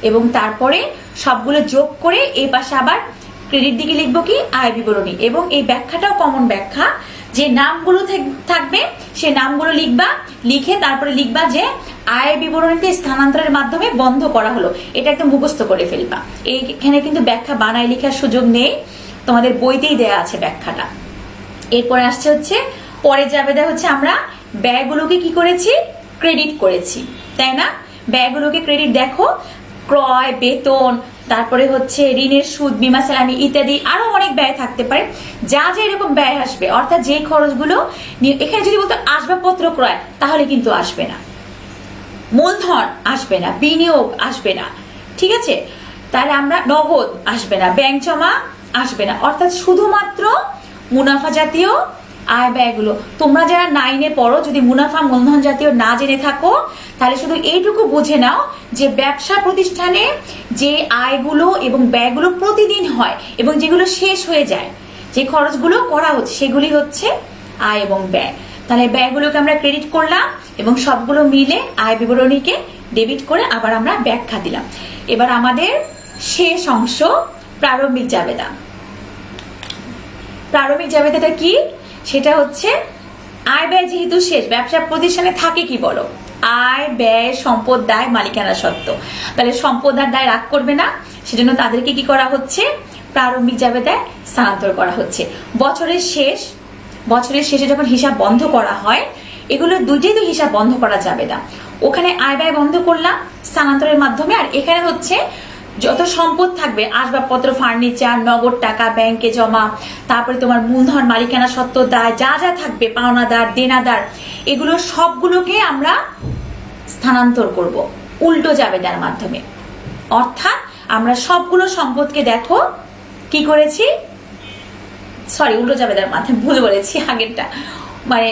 এবং তারপরে সবগুলো যোগ করে এই পাশে আবার ক্রেডিট দিকে লিখবো কি আয় বিবরণী, এবং এই ব্যাখ্যাটাও কমন ব্যাখ্যা, যে নামগুলো থাকবে সে নামগুলো লিখবা, লিখে তারপরে লিখবা যে আয় বিবরণীতে স্থানান্তরের মাধ্যমে বন্ধ করা হলো। এটা একদম মুখস্থ করে ফেলবা। এইখানে কিন্তু ব্যাখ্যা বানায় লেখার সুযোগ নেই, তোমাদের বইতেই দেয়া আছে ব্যাখ্যাটা। এরপরে আসছে হচ্ছে পরে জাবেদা হচ্ছে আমরা ব্যয়গুলোকে কি করেছি, ক্রেডিট করেছি, তাই না? ব্যয়গুলোকে ক্রেডিট দেখো, ক্রয়, বেতন, তারপরে হচ্ছে ঋণের সুদ, বীমা সালামি ইত্যাদি, আরো অনেক ব্যয় থাকতে পারে। যা যা এরকম ব্যয় আসবে, অর্থাৎ যে খরচগুলো, এখানে যদি বলতো আসবাবপত্র ক্রয়, তাহলে কিন্তু আসবে না, মূলধন আসবে না, বিনিয়োগ আসবে না, ঠিক আছে? তাহলে আমরা নগদ আসবে না, ব্যাংক জমা আসবে না, অর্থাৎ শুধুমাত্র মুনাফা জাতীয় আয় ব্যয়গুলো। তোমরা যারা 9-এ পড়ো, যদি মুনাফা মূলধন জাতীয় না জেনে থাকো, তাহলে শুধু এইটুকু বুঝে নাও যে ব্যবসা প্রতিষ্ঠানে যে আয়গুলো এবং ব্যয়গুলো প্রতিদিন হয় এবং যেগুলো শেষ হয়ে যায়, যে খরচগুলো করা হচ্ছে, সেগুলি হচ্ছে আয় এবং ব্যয়। তাহলে ব্যয়গুলোকে আমরা ক্রেডিট করলাম এবং সবগুলো মিলে আয় বিবরণীকে ডেবিট করে আবার আমরা ব্যাখ্যা দিলাম। এবার আমাদের শেষ অংশ প্রারম্ভিক জাবেদা। প্রারম্ভিক জাবেদাটা কি? সেটা হচ্ছে আয় ব্যয় যেহেতু শেষ, ব্যবসা প্রতিষ্ঠানে থাকে কি বলো, আয় ব্যয়, সম্পদ, দায়, মালিকানা সত্ত্ব। তাহলে সম্পদ আর দায় রাগ করবে না, সেজন্য তাদেরকে কি করা হচ্ছে, প্রারম্ভিক জাবেদায় স্থানান্তর করা হচ্ছে। বছরের শেষে যখন হিসাব বন্ধ করা হয়, এগুলো দুইটাই তো হিসাব বন্ধ করা যাবে না। ওখানে আয় ব্যয় বন্ধ করলাম স্থানান্তরের মাধ্যমে, আর এখানে হচ্ছে যত সম্পদ থাকবে, আসবাবপত্র, ফার্নিচার, নগদ টাকা, ব্যাংকে জমা, তারপরে তোমার মূলধন, মালিকানা সত্ত্ব, দায়, যা যা থাকবে, পাওনাদার, দেনাদার, এগুলো সবগুলোকে আমরা স্থানান্তর করব উল্টো জাবেদার মাধ্যমে। অর্থাৎ আমরা সবগুলো সম্পদকে দেখো কি করেছি, সরি উল্টো জাবেদার মাধ্যমে, ভুল বলেছি আগেরটা, মানে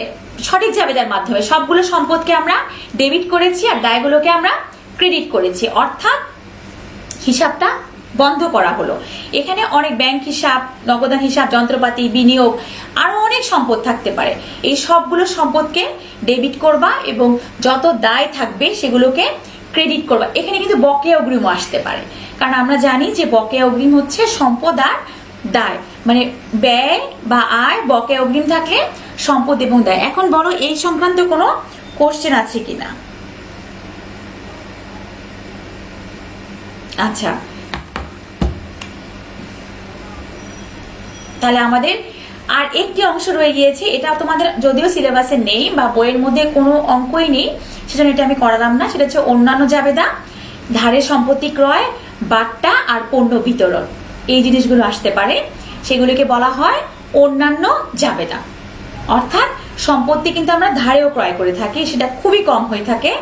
সঠিক জাবেদার মাধ্যমে সবগুলো সম্পদকে আমরা ডেবিট করেছি আর দায়গুলোকে আমরা ক্রেডিট করেছি, অর্থাৎ হিসাবটা বন্ধ করা হলো। এখানে অনেক ব্যাংক হিসাব, নগদান হিসাব, যন্ত্রপাতি, বিনিয়োগ, আরো অনেক সম্পদ থাকতে পারে। এই সবগুলো সম্পদকে ডেবিট করবা এবং যত দায় থাকবে সেগুলোকে ক্রেডিট করবা। এখানে কিন্তু বকেয়া অগ্রিম আসতে পারে, কারণ আমরা জানি যে বকেয়া অগ্রিম হচ্ছে সম্পদ আর দায়, মানে ব্যয় বা আয়, বকেয়া অগ্রিম থাকলে সম্পদ এবং দায়। এখন বলো এই সংক্রান্ত কোনো কোশ্চেন আছে কিনা? আচ্ছা, তাহলে আমাদের আর একটি অংশ রয়ে গিয়েছে, এটা তোমাদের যদিও সিলেবাসে নেই বা বইয়ের মধ্যে কোনো অঙ্কই নেই, সেজন্য এটা আমি করালাম না। সেটা হচ্ছে অন্যান্য জাবেদা, ধারের সম্পত্তি ক্রয়, বাট্টা আর পণ্য বিতরণ, এই জিনিসগুলো আসতে পারে, সেগুলিকে বলা হয় অন্যান্য জাবেদা। অর্থাৎ সম্পত্তি কিন্তু আমরা ধারেও ক্রয় করে থাকি, সেটা খুবই কম হয়ে থাকে।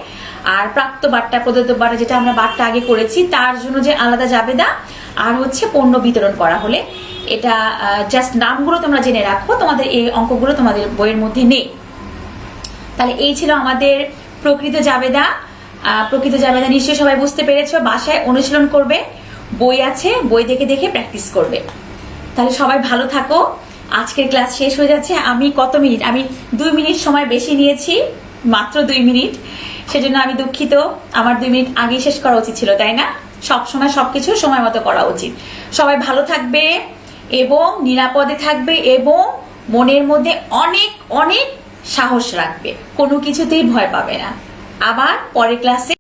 আর প্রাপ্ত বাট্টা, প্রদত্ত বাট্টা, যেটা আমরা বাট্টা আগে করেছি, তার জন্য যে আলাদা জাবেদা, আর হচ্ছে পণ্য বিতরণ করা হলে, এটা জাস্ট নামগুলো তোমরা জেনে রাখো, তোমাদের এই অঙ্কগুলো তোমাদের বইয়ের মধ্যে নেই। তাহলে এই ছিল আমাদের প্রকৃত জাবেদা। প্রকৃত জাবেদা নিশ্চয়ই সবাই বুঝতে পেরেছো, বাসায় অনুশীলন করবে, বই আছে, বই দেখে দেখে প্র্যাকটিস করবে। তাহলে সবাই ভালো থাকো। আজকের ক্লাস শেষ হয়ে যাচ্ছে। আমি কত মিনিট, আমি 2 মিনিট সময় বেশি নিয়েছি, মাত্র 2 মিনিট, সেজন্য আমি দুঃখিত। আমার 2 মিনিট আগেই শেষ করা উচিত ছিল, তাই না? সবসময় সবকিছু সময় মতো করা উচিত। সবাই ভালো থাকবে এবং নিরাপদে থাকবে এবং মনের মধ্যে অনেক অনেক সাহস রাখবে, কোনো কিছুতেই ভয় পাবে না। আবার পরের ক্লাসে